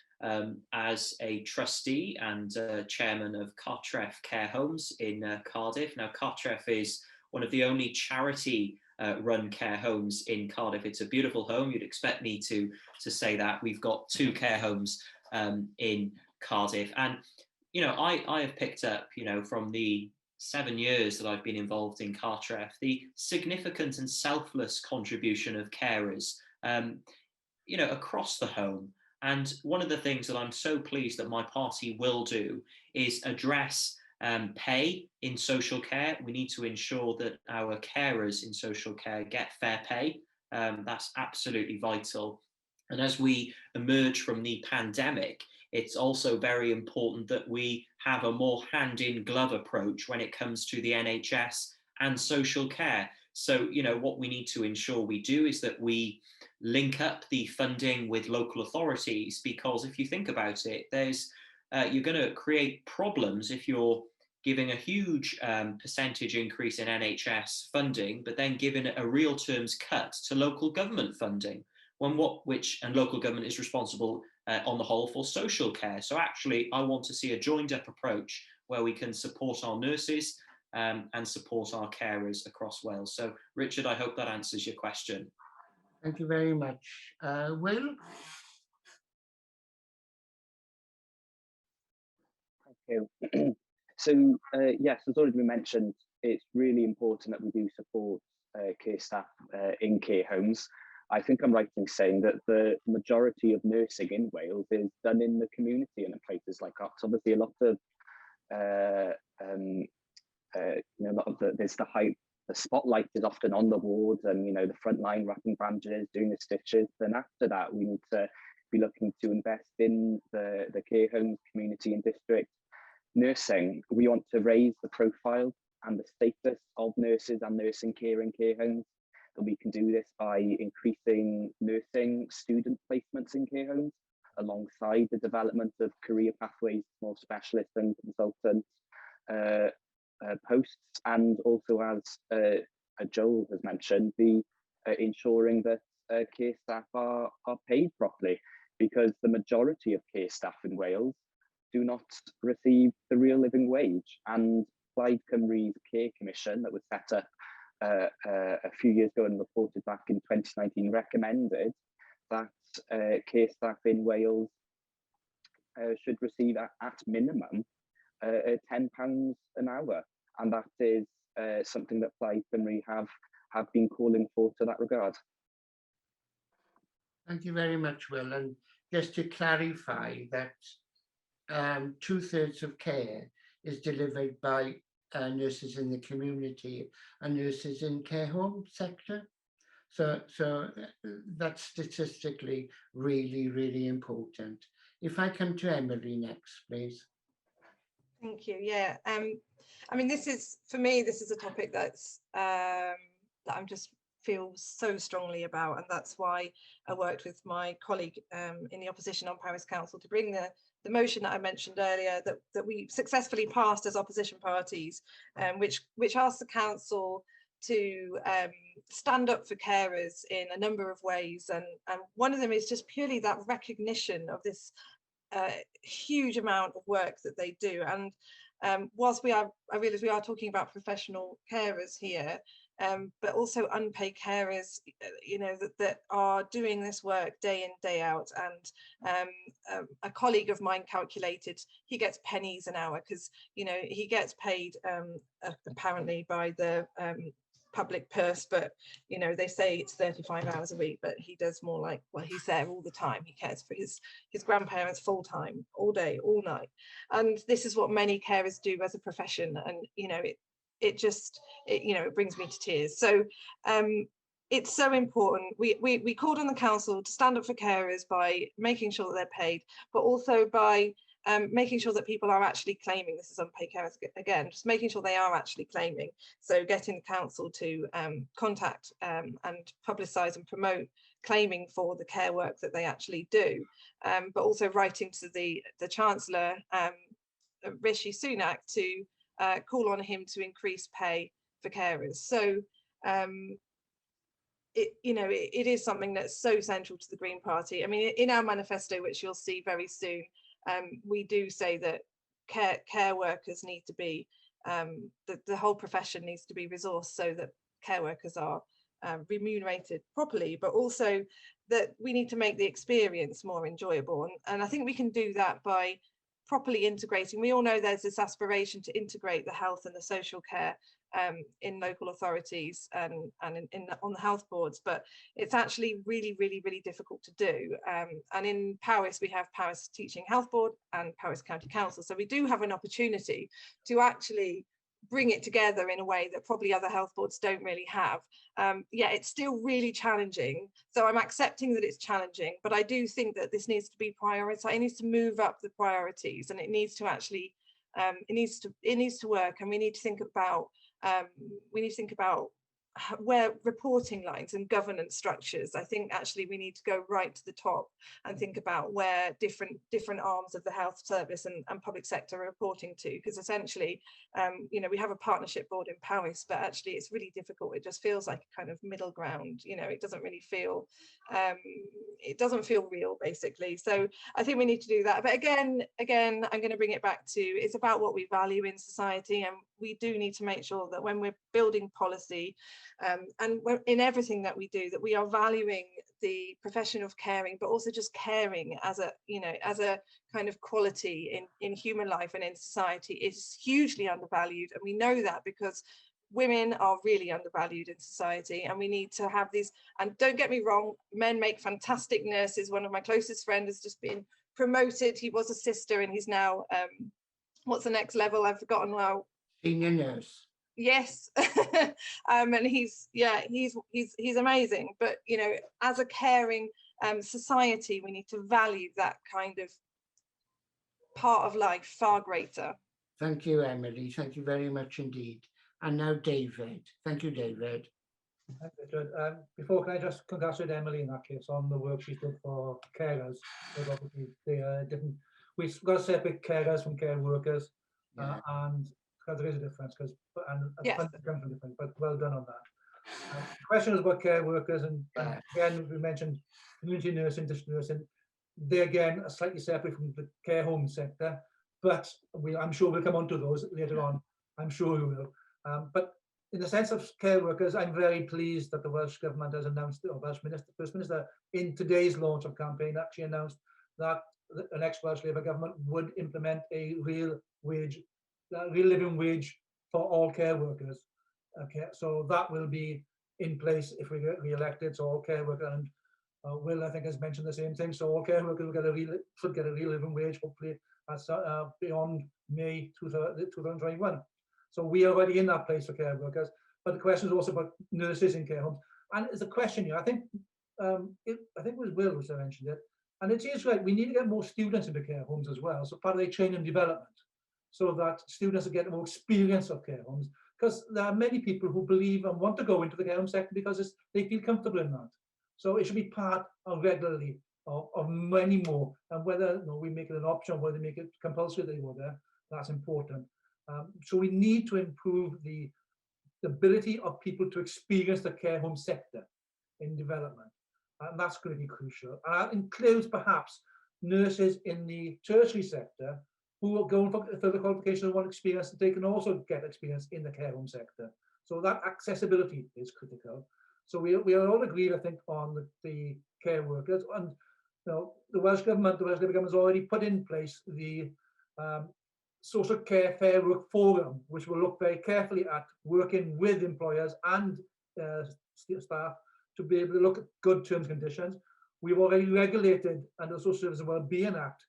As a trustee and chairman of Cartref Care Homes in Cardiff. Now, Cartref is one of the only charity run care homes in Cardiff. It's a beautiful home. You'd expect me to say that. We've got 2 care homes in Cardiff. And, I have picked up, from the 7 years that I've been involved in Cartref, the significant and selfless contribution of carers, across the home. And one of the things that I'm so pleased that my party will do is address pay in social care. We need to ensure that our carers in social care get fair pay. That's absolutely vital. And as we emerge from the pandemic, it's also very important that we have a more hand-in-glove approach when it comes to the NHS and social care. So, what we need to ensure we do is that we link up the funding with local authorities, because if you think about it, you're going to create problems if you're giving a huge percentage increase in NHS funding, but then giving a real terms cut to local government funding, and local government is responsible on the whole for social care. So actually, I want to see a joined up approach where we can support our nurses and support our carers across Wales. So Richard, I hope that answers your question. Thank you very much. Will? Thank you. So yes, as already been mentioned, it's really important that we do support care staff in care homes. I think I'm right in saying that the majority of nursing in Wales is done in the community and in places like that. Obviously, a lot of the spotlight is often on the wards and the front line wrapping bandages, doing the stitches. Then after that, we need to be looking to invest in the care homes, community and district nursing. We want to raise the profile and the status of nurses and nursing care in care homes. And we can do this by increasing nursing student placements in care homes, alongside the development of career pathways, more specialist and consultant posts, and also, as Joel has mentioned, the ensuring that care staff are paid properly, because the majority of care staff in Wales do not receive the real living wage. And Plaid Cymru's Care Commission that was set up a few years ago and reported back in 2019 recommended that care staff in Wales should receive at minimum £10 an hour, and that is something that Plaid Cymru have been calling for to that regard. Thank you very much, Will. And just to clarify that 2/3 of care is delivered by nurses in the community and nurses in care home sector. So that's statistically really, really important. If I come to Emily next, please. Thank you. Yeah. I mean, this is a topic that's that I'm just feel so strongly about, and that's why I worked with my colleague in the opposition on Paris Council to bring the motion that I mentioned earlier that we successfully passed as opposition parties, which asks the council to stand up for carers in a number of ways, and one of them is just purely that recognition of this huge amount of work that they do. And whilst I realise we are talking about professional carers here, but also unpaid carers, that are doing this work day in, day out. And a colleague of mine calculated he gets pennies an hour, because he gets paid apparently by the public purse, but they say it's 35 hours a week, but he does more like, well, he's there all the time. He cares for his grandparents full time, all day, all night. And this is what many carers do as a profession, and it brings me to tears. So it's so important. We called on the council to stand up for carers by making sure that they're paid, but also by making sure that people are actually claiming. This is unpaid carers again, just making sure they are actually claiming. So getting the council to contact and publicise and promote claiming for the care work that they actually do, but also writing to the Chancellor, Rishi Sunak, to call on him to increase pay for carers. So it is something that's so central to the Green Party. I mean, in our manifesto, which you'll see very soon, we do say that care workers need to be, the whole profession needs to be resourced so that care workers are remunerated properly, but also that we need to make the experience more enjoyable. And I think we can do that by properly integrating. We all know there's this aspiration to integrate the health and the social care in local authorities and on the health boards, but it's actually really, really, really difficult to do. And in Powys, we have Powys Teaching Health Board and Powys County Council. So we do have an opportunity to actually bring it together in a way that probably other health boards don't really have. Yeah, it's still really challenging. So I'm accepting that it's challenging, but I do think that this needs to be prioritized. It needs to move up the priorities, and it needs to actually, it needs to work. And we need to think about where reporting lines and governance structures. I think actually we need to go right to the top and think about where different arms of the health service and public sector are reporting to, because essentially, you know, we have a partnership board in Powys, but actually it's really difficult. It just feels like a kind of middle ground. You know, it doesn't really feel, it doesn't feel real, basically. So I think we need to do that. But again, I'm going to bring it back to, it's about what we value in society, and we do need to make sure that when we're building policy, and in everything that we do, that we are valuing the profession of caring, but also just caring as a, you know, as a kind of quality in human life and in society is hugely undervalued. And we know that because women are really undervalued in society, and we need to have these. And don't get me wrong, men make fantastic nurses. One of my closest friends has just been promoted. He was a sister and he's now, what's the next level? I've forgotten now. Senior nurse. Yes. And he's amazing. But, you know, as a caring society, we need to value that kind of part of life far greater. Thank you, Emily. Thank you very much indeed. And now David. Thank you, David. Thank you, Richard. Before, can I just congratulate Emily in that case on the work she's done for carers? Because obviously they different. We've got to separate carers from care workers, Yeah. and because there is a difference, Yes. fundamental difference. But well done on that. The question is about care workers, and again we mentioned community nursing, district nursing. They again are slightly separate from the care home sector, but I'm sure we'll come on to those later on. I'm sure we will. But in the sense of care workers, I'm very pleased that the Welsh Government has announced, or Welsh Minister, First Minister, in today's launch of campaign, actually announced that the next Welsh Labour government would implement a real living wage for all care workers. Okay, so that will be in place if we get re-elected. So all care workers, and Will, I think, has mentioned the same thing. So all care workers will should get a real living wage, hopefully that's beyond May 2021. So we are already in that place for care workers. But the question is also about nurses in care homes. And it's a question here. I think it was Will who mentioned it. And it is right. We need to get more students into care homes as well. So part of their training and development, so that students are getting more experience of care homes. Because there are many people who believe and want to go into the care home sector because they feel comfortable in that. So it should be part of regularly of many more. And whether we make it an option, whether they make it compulsory that they go there, that's important. So we need to improve the ability of people to experience the care home sector in development. And that's going to be crucial. And that includes perhaps nurses in the tertiary sector who are going for further qualification and want experience, they can also get experience in the care home sector. So that accessibility is critical. So we are all agreed, I think, on the care workers. And the Welsh Government, the Welsh Labour Government has already put in place the Social Care Fair Work Forum, which will look very carefully at working with employers and staff to be able to look at good terms and conditions. We've already regulated under the Social Service and Wellbeing Act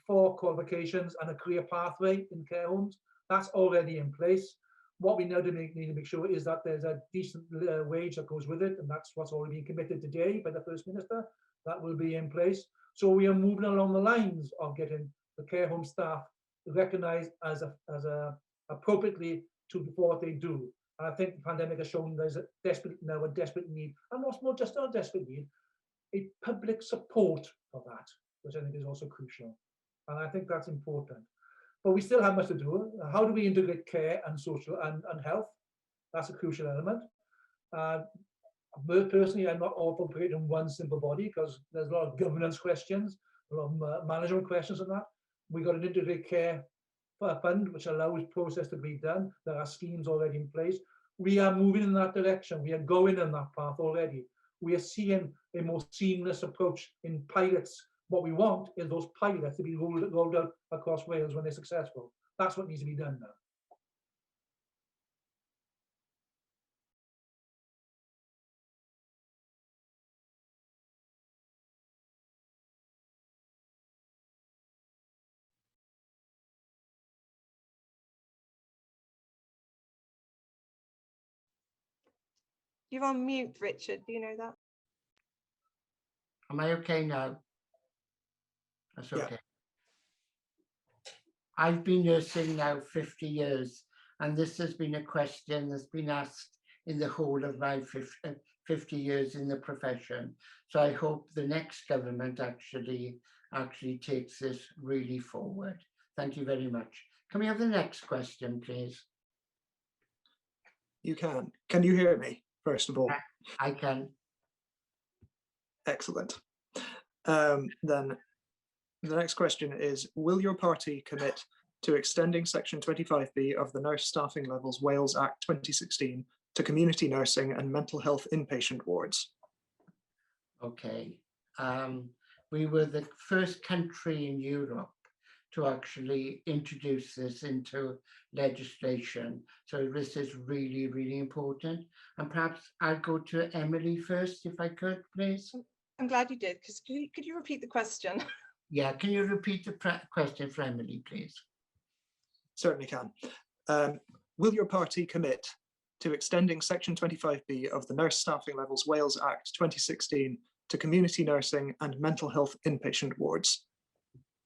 for qualifications and a career pathway in care homes. That's already in place. What we now need to make sure is that there's a decent wage that goes with it, and that's what's already been committed today by the First Minister. That will be in place. So we are moving along the lines of getting the care home staff recognised as appropriately for what they do. And I think the pandemic has shown there's a desperate need, and what's more, just not a desperate need, a public support for that, which I think is also crucial. And I think that's important. But we still have much to do. How do we integrate care and social and health? That's a crucial element. Personally, I'm not all for creating one simple body, because there's a lot of governance questions, a lot of management questions on that. We've got an integrated care fund, which allows process to be done. There are schemes already in place. We are moving in that direction. We are going in that path already. We are seeing a more seamless approach in pilots What we want is those pilots to be rolled out across Wales when they're successful. That's what needs to be done now. You're on mute, Richard. Do you know that? Am I okay now? That's Yeah. okay. I've been nursing now 50 years, and this has been a question that's been asked in the whole of my 50 years in the profession. So I hope the next government actually takes this really forward. Thank you very much. Can we have the next question, please? You can. Can you hear me, first of all? I can. Excellent. Then the next question is, will your party commit to extending Section 25B of the Nurse Staffing Levels Wales Act 2016 to community nursing and mental health inpatient wards? Okay. We were the first country in Europe to actually introduce this into legislation. So this is really, really important. And perhaps I'll go to Emily first, if I could, please. I'm glad you did, because could you repeat the question? Yeah, can you repeat the question for Emily, please? Certainly can. Will your party commit to extending Section 25B of the Nurse Staffing Levels Wales Act 2016 to community nursing and mental health inpatient wards?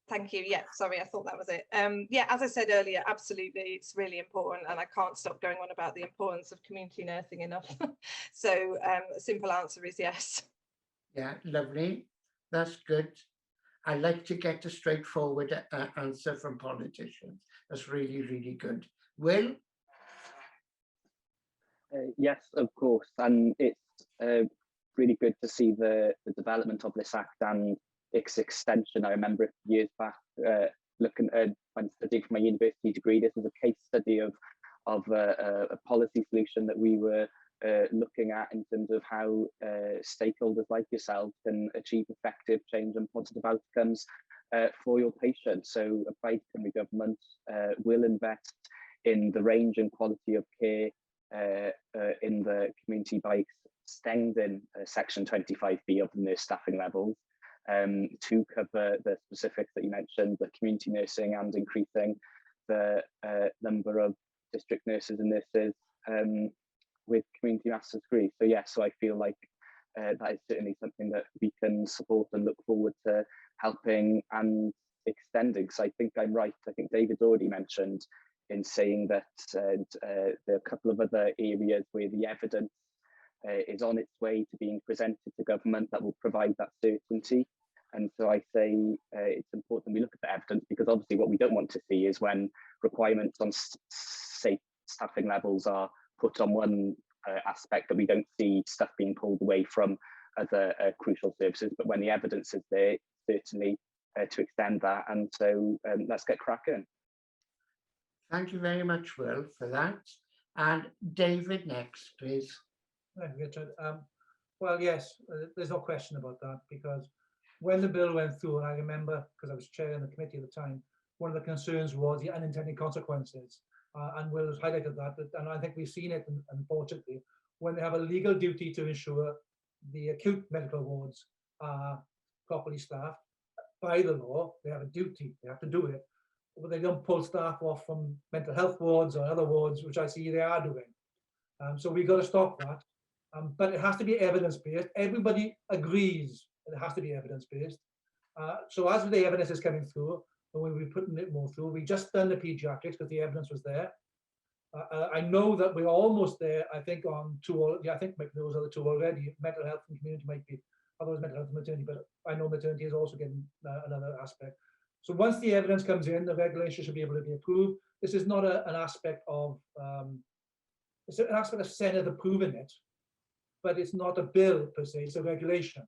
Thank you. Yeah, sorry, I thought that was it. Yeah, as I said earlier, absolutely, it's really important, and I can't stop going on about the importance of community nursing enough. So a simple answer is yes. Yeah, lovely. That's good. I like to get a straightforward answer from politicians. That's really, really good. Will? Yes, of course, and it's really good to see the development of this act and its extension. I remember years back looking at when studying for my university degree, this was a case study of a policy solution that we were looking at in terms of how stakeholders like yourself can achieve effective change and positive outcomes for your patients. So a Plaid Cymru government will invest in the range and quality of care in the community by extending Section 25B of the nurse staffing levels to cover the specifics that you mentioned, the community nursing, and increasing the number of district nurses and nurses with community master's degree. So yes, so I feel like that is certainly something that we can support and look forward to helping and extending. So I think I'm right. I think David's already mentioned in saying that there are a couple of other areas where the evidence is on its way to being presented to government that will provide that certainty. And so I say it's important we look at the evidence, because obviously what we don't want to see is when requirements on safe staffing levels are put on one aspect, that we don't see stuff being pulled away from other crucial services. But when the evidence is there, certainly to extend that. And so let's get cracking. Thank you very much, Will, for that. And David next, please. Thank you, Richard. Well, yes, there's no question about that, because when the bill went through, and I remember, because I was chairing the committee at the time, one of the concerns was the unintended consequences. And Will has highlighted that, and I think we've seen it, unfortunately, when they have a legal duty to ensure the acute medical wards are properly staffed by the law. They have a duty, they have to do it, but they don't pull staff off from mental health wards or other wards, which I see they are doing. So we've got to stop that. But it has to be evidence-based. Everybody agrees that it has to be evidence-based. So as the evidence is coming through, and we'll be putting it more through, we just done the pediatrics because the evidence was there. I know that we're almost there, I think, on two, I think those are the two already. Mental health and community might be, otherwise mental health and maternity, but I know maternity is also getting another aspect. So once the evidence comes in, the regulation should be able to be approved. This is not an aspect of, it's an aspect of Senedd approving it, but it's not a bill per se, it's a regulation.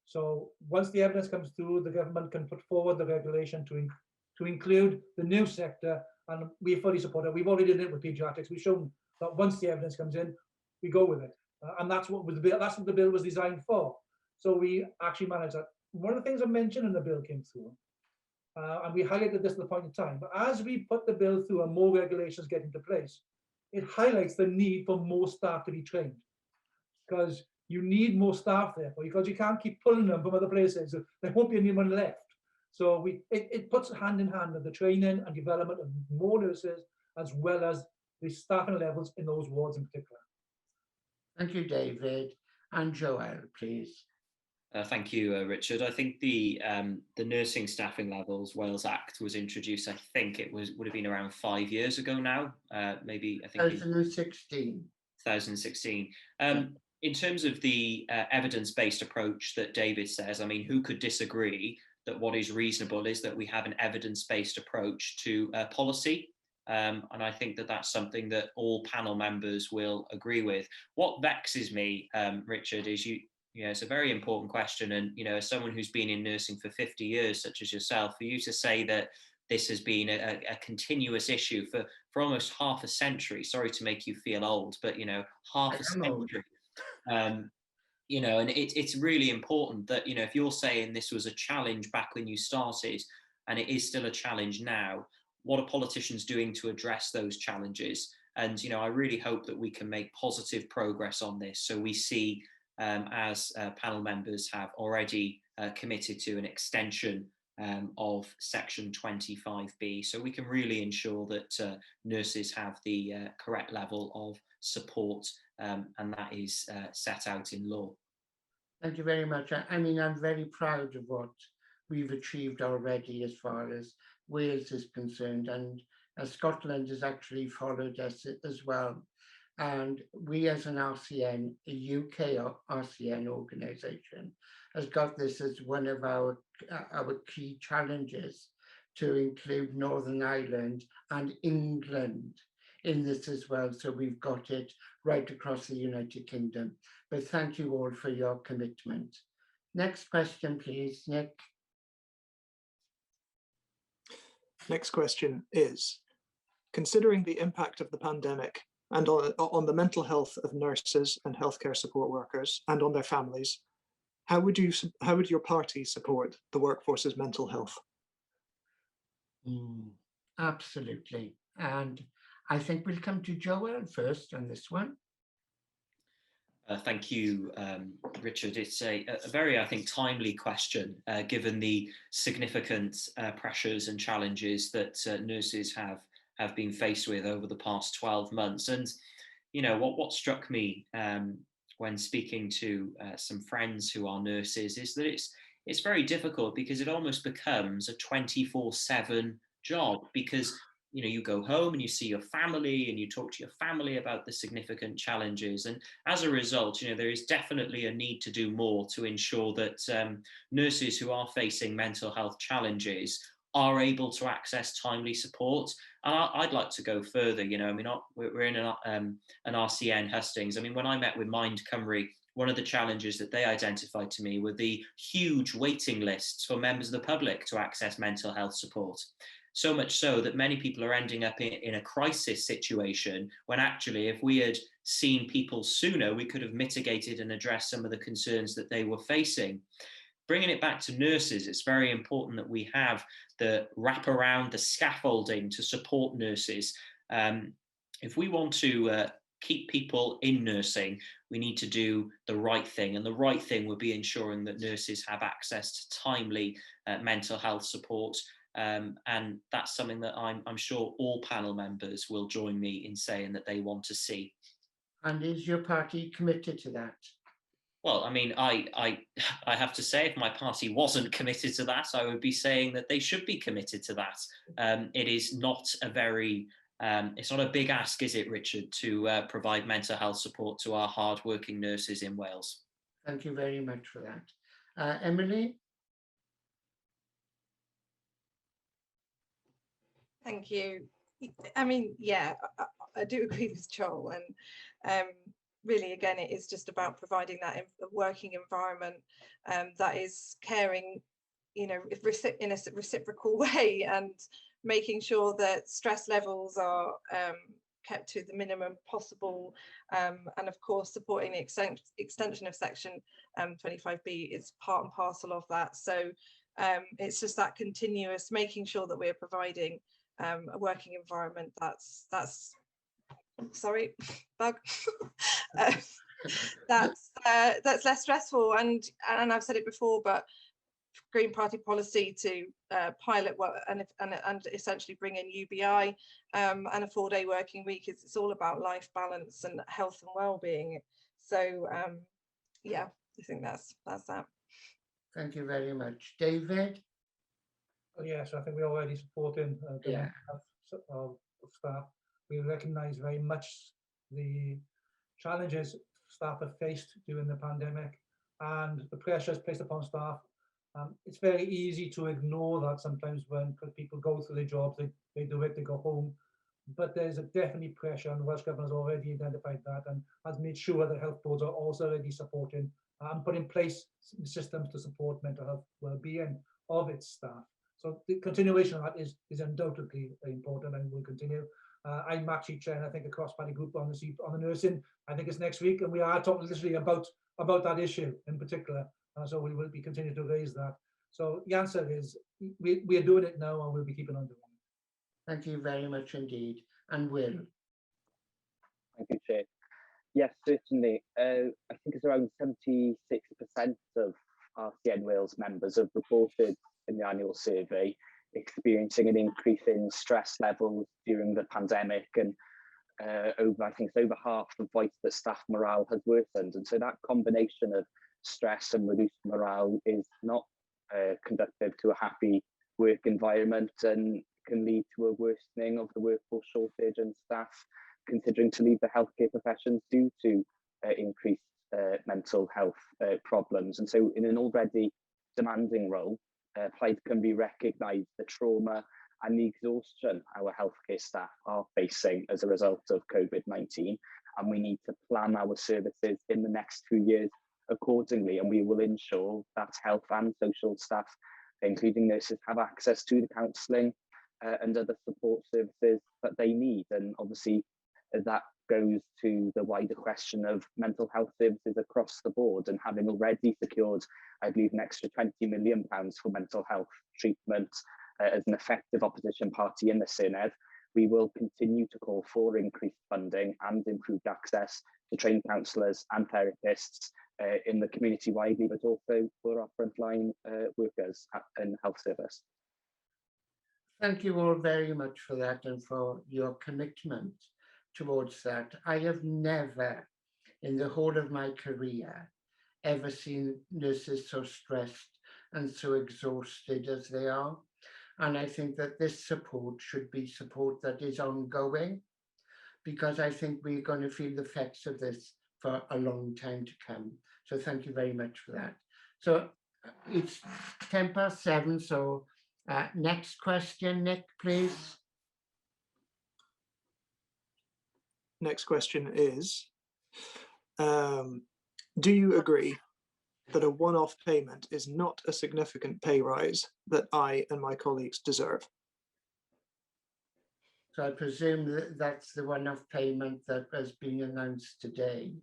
So once the evidence comes through, the government can put forward the regulation to include the new sector, and we fully support it. We've already done it with pediatrics. We've shown that once the evidence comes in, we go with it, and that's what the bill. That's what the bill was designed for. So we actually managed that. one of the things I mentioned in the bill came through, and we highlighted this at the point in time, but as we put the bill through and more regulations get into place, it highlights the need for more staff to be trained, because you need more staff there, because you can't keep pulling them from other places. So there won't be anyone left. So it puts hand in hand with the training and development of more nurses, as well as the staffing levels in those wards in particular. Thank you, David. And Joel, please. Thank you, Richard. I think the nursing staffing levels Wales Act was introduced, I think it would have been around 5 years ago now, maybe I think 2016. 2016. In terms of the evidence-based approach that David says, I mean, who could disagree that what is reasonable is that we have an evidence-based approach to policy? And I think that that's something that all panel members will agree with. What vexes me, Richard, is it's a very important question. And, as someone who's been in nursing for 50 years, such as yourself, for you to say that this has been a continuous issue for almost half a century, sorry to make you feel old, but, half a century. And it's really important that, if you're saying this was a challenge back when you started, and it is still a challenge now, what are politicians doing to address those challenges? And, I really hope that we can make positive progress on this. So we see, as panel members have already committed to an extension of section 25B, so we can really ensure that nurses have the correct level of support, and that is set out in law. Thank you very much. I mean, I'm very proud of what we've achieved already as far as Wales is concerned, and Scotland has actually followed us as well. And we as an RCN, a UK RCN organisation, has got this as one of our key challenges, to include Northern Ireland and England in this as well. So we've got it right across the United Kingdom. But thank you all for your commitment. Next question, please, Nick. Next question is, considering the impact of the pandemic and on the mental health of nurses and healthcare support workers and on their families, how would your party support the workforce's mental health? Absolutely. And I think we'll come to Joel first on this one. Thank you, Richard. It's a very, I think, timely question, given the significant pressures and challenges that nurses have been faced with over the past 12 months. And, what struck me when speaking to some friends who are nurses is that it's very difficult, because it almost becomes a 24/7 job, because you go home and you see your family and you talk to your family about the significant challenges. And as a result, there is definitely a need to do more to ensure that nurses who are facing mental health challenges are able to access timely support. And I'd like to go further. We're in an RCN Hustings. I mean, when I met with Mind Cymru, one of the challenges that they identified to me were the huge waiting lists for members of the public to access mental health support. So much so that many people are ending up in a crisis situation, when actually, if we had seen people sooner, we could have mitigated and addressed some of the concerns that they were facing. Bringing it back to nurses, it's very important that we have the wraparound, the scaffolding to support nurses. If we want to keep people in nursing, we need to do the right thing. And the right thing would be ensuring that nurses have access to timely mental health support. And that's something that I'm sure all panel members will join me in saying that they want to see. And is your party committed to that? Well, I mean, I have to say, if my party wasn't committed to that, I would be saying that they should be committed to that. It is not it's not a big ask, is it, Richard, to provide mental health support to our hardworking nurses in Wales? Thank you very much for that. Emily? Thank you. I mean, yeah, I do agree with Joel, and really, again, it is just about providing that working environment that is caring, in a reciprocal way, and making sure that stress levels are kept to the minimum possible, and of course supporting the extension of section 25B is part and parcel of that. So it's just that continuous making sure that we're providing a working environment that's sorry, bug. That's less stressful, and I've said it before, but Green Party policy to pilot what and essentially bring in UBI and a 4-day working week is, it's all about life balance and health and well-being. So yeah, I think that's that. Thank you very much. David? Yes, I think we're already supporting Yeah. staff. We recognise very much the challenges staff have faced during the pandemic and the pressures placed upon staff. It's very easy to ignore that sometimes when people go through their jobs, they do it, they go home. But there's a definitely pressure, and the Welsh Government has already identified that and has made sure that health boards are also already supporting and put in place systems to support mental health well-being of its staff. So the continuation of that is undoubtedly important and will continue. I'm actually chairing, I think, a cross-party group on the nursing. I think it's next week, and we are talking literally about that issue in particular. So we will be continuing to raise that. So the answer is we are doing it now, and we'll be keeping on doing it. Thank you very much indeed. And Will? Thank you, Chair. Yes, certainly. I think it's around 76% of RCN Wales members have reported in the annual survey experiencing an increase in stress levels during the pandemic, and I think it's over half have voiced that staff morale has worsened. And so that combination of stress and reduced morale is not conducive to a happy work environment and can lead to a worsening of the workforce shortage and staff considering to leave the healthcare professions due to increased mental health problems. And so in an already demanding role, Plaid Cymru recognise the trauma and the exhaustion our healthcare staff are facing as a result of COVID-19, and we need to plan our services in the next 2 years accordingly, and we will ensure that health and social staff, including nurses, have access to the counselling and other support services that they need. And obviously that goes to the wider question of mental health services across the board, and having already secured, I believe, an extra £20 million for mental health treatment as an effective opposition party in the Senedd, we will continue to call for increased funding and improved access to trained counsellors and therapists in the community widely, but also for our frontline workers in health service. Thank you all very much for that and for your commitment towards that. I have never, in the whole of my career, ever seen nurses so stressed and so exhausted as they are. And I think that this support should be support that is ongoing, because I think we're going to feel the effects of this for a long time to come. So thank you very much for that. So it's 7:10, so next question, Nick, please. Next question is, do you agree that a one-off payment is not a significant pay rise that I and my colleagues deserve? So I presume that that's the one-off payment that has been announced today,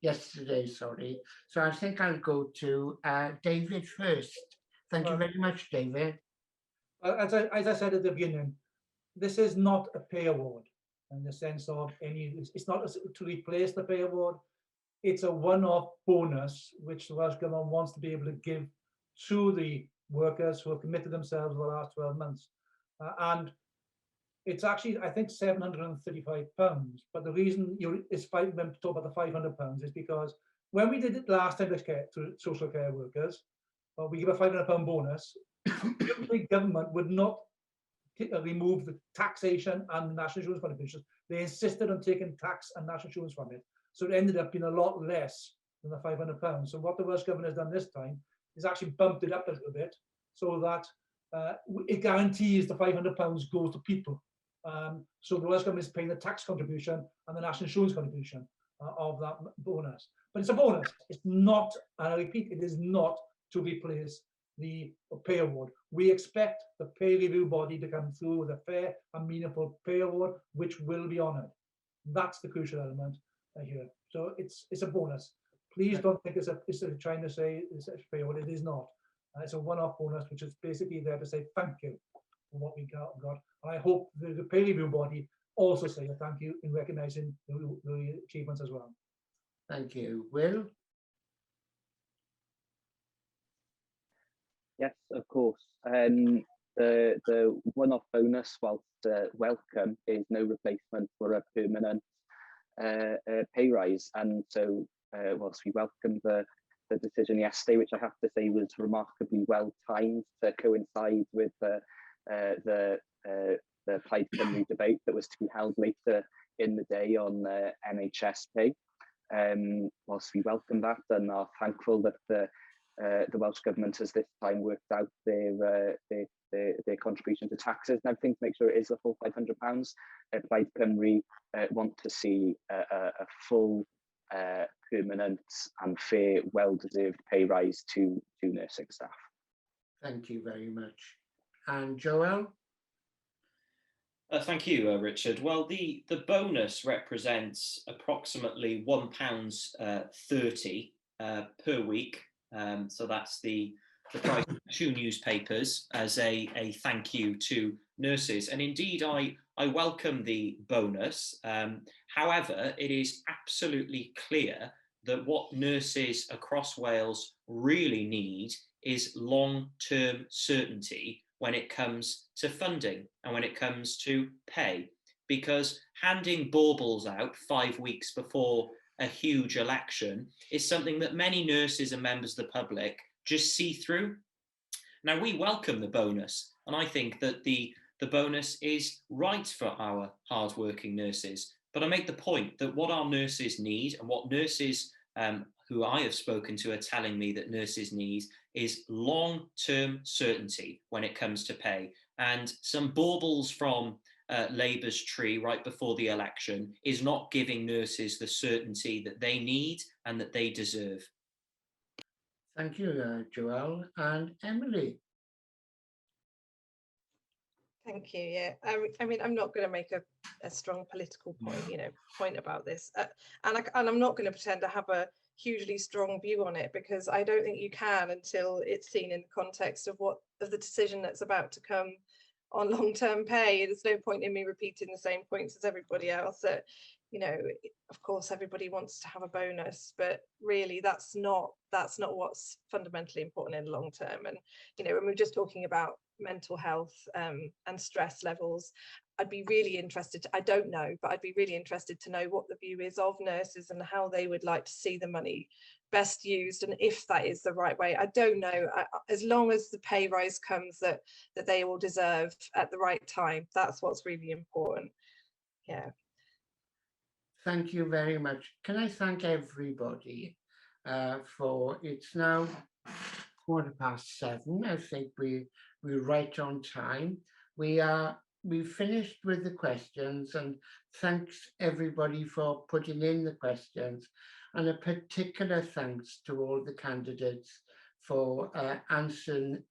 yesterday, sorry. So I think I'll go to David first. Thank you very much, David. As I said at the beginning, this is not a pay award in the sense of it's not to replace the pay award. It's a one-off bonus which the Welsh Government wants to be able to give to the workers who have committed themselves over the last 12 months. And it's actually, I think, £735. But the reason it's when we talk about the £500 is because when we did it last time to social care workers, we give a £500 bonus. The government would not remove the taxation and national insurance contributions. They insisted on taking tax and national insurance from it. So it ended up being a lot less than the £500. So what the Welsh Government has done this time is actually bumped it up a little bit so that it guarantees the £500 goes to people. So the Welsh Government is paying the tax contribution and the national insurance contribution of that bonus. But it's a bonus. It's not, and I repeat, it is not to replace the pay award. We expect the pay review body to come through with a fair and meaningful pay award, which will be honoured. That's the crucial element here. So it's a bonus. Please don't think it's a trying to say it's a payout. It is not. It's a one-off bonus, which is basically there to say thank you for what we got. And I hope the pay review body also say a thank you in recognising the achievements as well. Thank you. Will? Yes, of course. The one-off bonus, whilst welcome, is no replacement for a permanent pay rise. And so, whilst we welcome the decision yesterday, which I have to say was remarkably well timed to coincide with the Plaid Cymru debate that was to be held later in the day on NHS pay. Whilst we welcome that and are thankful that the Welsh Government has this time worked out their contribution to taxes and everything to make sure it is the full £500. Plaid Cymru want to see a full, permanent and fair, well-deserved pay rise to nursing staff. Thank you very much. And Joel? Thank you, Richard. Well, the bonus represents approximately £1.30 per week. So that's the price of 2 newspapers as a thank you to nurses. And indeed, I welcome the bonus. However, it is absolutely clear that what nurses across Wales really need is long-term certainty when it comes to funding and when it comes to pay, because handing baubles out 5 weeks before a huge election is something that many nurses and members of the public just see through. Now, we welcome the bonus, and I think that the bonus is right for our hardworking nurses. But I make the point that what our nurses need, and what nurses who I have spoken to are telling me that nurses need, is long-term certainty when it comes to pay. And some baubles from Labour's tree right before the election is not giving nurses the certainty that they need and that they deserve. Thank you, Joel. And Emily? Thank you. Yeah, I mean, I'm not going to make a strong political point about this, and I'm not going to pretend to have a hugely strong view on it, because I don't think you can until it's seen in the context of the decision that's about to come on long-term pay. There's no point in me repeating the same points as everybody else. That, of course, everybody wants to have a bonus, but really, that's not what's fundamentally important in the long term. And when we're just talking about mental health and stress levels, I'd be really interested I don't know, but I'd be really interested to know what the view is of nurses and how they would like to see the money best used, and if that is the right way. I don't know. As long as the pay rise comes that they all deserve at the right time, that's what's really important. Yeah. Thank you very much. Can I thank everybody for, it's now 7:15. I think we're right on time. We've finished with the questions, and thanks everybody for putting in the questions, and a particular thanks to all the candidates for answering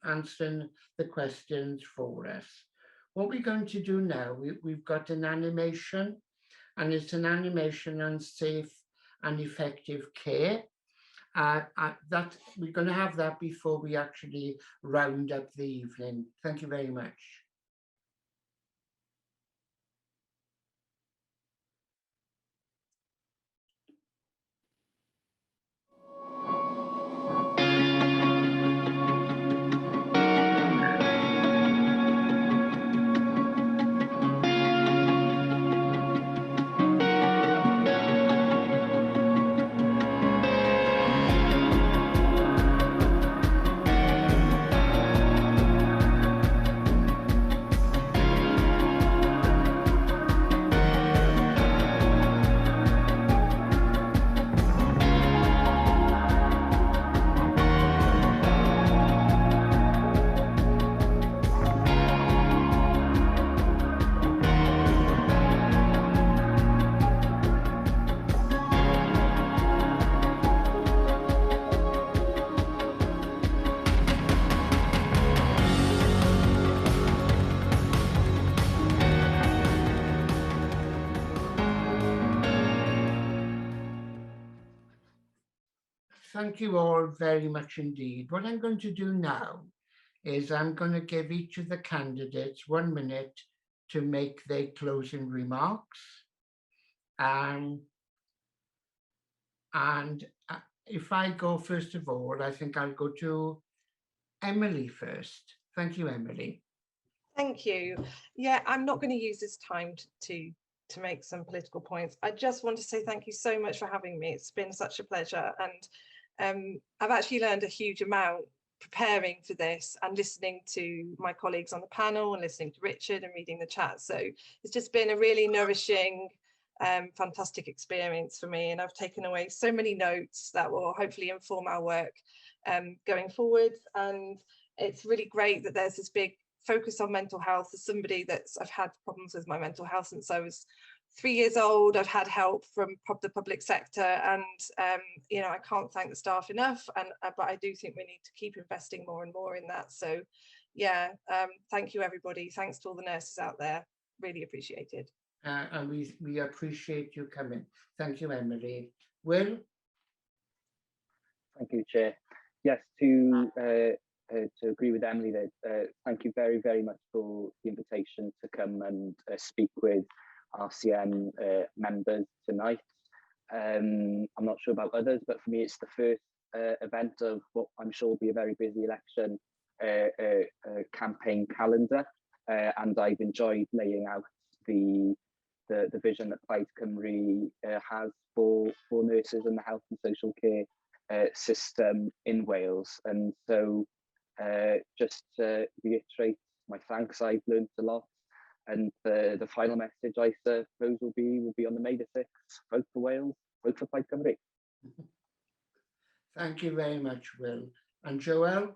the questions for us. What we're going to do now, we've got an animation, and it's an animation on safe and effective care. That we're going to have that before we actually round up the evening. Thank you very much. thank you all very much indeed. What I'm going to do now is I'm going to give each of the candidates 1 minute to make their closing remarks. And if I go first of all, I think I'll go to Emily first. Thank you, Emily. Thank you. Yeah, I'm not going to use this time to make some political points. I just want to say thank you so much for having me. It's been such a pleasure, and I've actually learned a huge amount preparing for this and listening to my colleagues on the panel and listening to Richard and reading the chat. So it's just been a really nourishing, fantastic experience for me, and I've taken away so many notes that will hopefully inform our work going forward. And it's really great that there's this big focus on mental health. As somebody I've had problems with my mental health since I was 3 years old. I've had help from the public sector, and you know, I can't thank the staff enough, and but I do think we need to keep investing more and more in that. So yeah, thank you everybody. Thanks to all the nurses out there, really appreciated. And we appreciate you coming. Thank you, Emily. Will? Thank you, Chair. Yes, to agree with Emily there, thank you very, very much for the invitation to come and speak with RCN members tonight. I'm not sure about others, but for me, it's the first event of what I'm sure will be a very busy election campaign calendar, and I've enjoyed laying out the vision that Plaid Cymru has for nurses and the health and social care system in Wales. And so just to reiterate my thanks, I've learned a lot, and the final message I suppose will be on the May the 6th. Vote for Wales, vote for Plaid Cymru. Thank you very much, Will. And Joelle?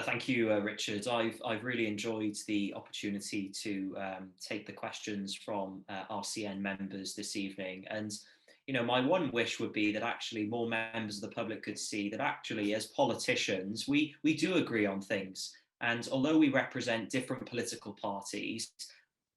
Thank you, Richard. I've really enjoyed the opportunity to take the questions from RCN members this evening. And you know, my one wish would be that actually more members of the public could see that actually, as politicians, we do agree on things. And although we represent different political parties,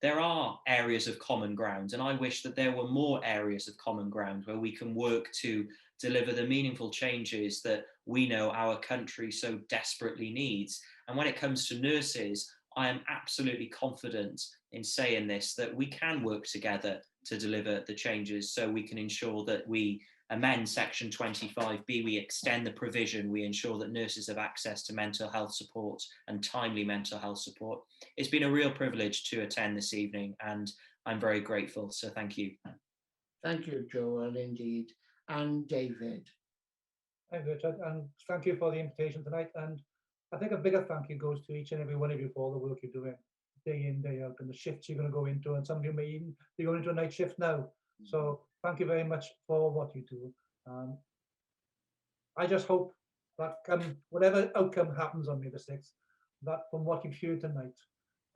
there are areas of common ground. And I wish that there were more areas of common ground where we can work to deliver the meaningful changes that we know our country so desperately needs. And when it comes to nurses, I am absolutely confident in saying this, that we can work together to deliver the changes, so we can ensure that we amend Section 25B, we extend the provision, we ensure that nurses have access to mental health support and timely mental health support. It's been a real privilege to attend this evening, and I'm very grateful, so thank you. Thank you, Joel, indeed. And David? Thank you, Richard, and thank you for the invitation tonight. And I think a bigger thank you goes to each and every one of you for all the work you're doing day in, day out, and the shifts you're going to go into, and some of you may even be going into a night shift now. So thank you very much for what you do. I just hope that whatever outcome happens on May the 6th, that from what you've heard tonight,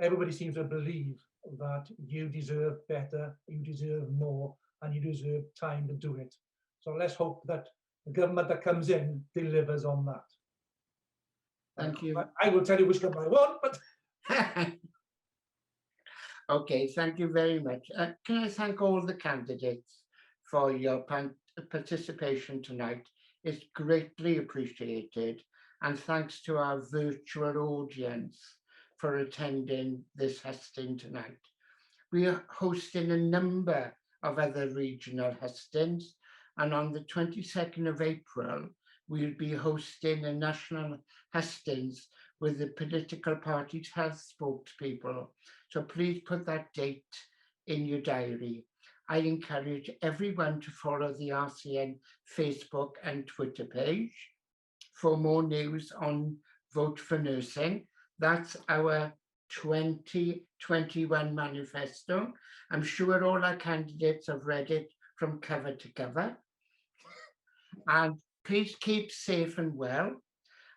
everybody seems to believe that you deserve better, you deserve more, and you deserve time to do it. So let's hope that the government that comes in delivers on that. Thank you. I will tell you which government I want, but okay, thank you very much. Can I thank all the candidates for your participation tonight? It's greatly appreciated. And thanks to our virtual audience for attending this husting tonight. We are hosting a number of other regional hustings, and on the 22nd of April, we'll be hosting a national hustings with the political parties' health spokespeople. So please put that date in your diary. I encourage everyone to follow the RCN Facebook and Twitter page for more news on Vote for Nursing. That's our 2021 manifesto. I'm sure all our candidates have read it from cover to cover. And please keep safe and well.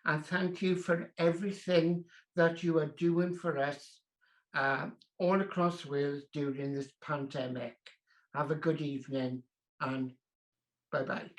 And thank you for everything that you are doing for us all across Wales during this pandemic. Have a good evening and bye-bye.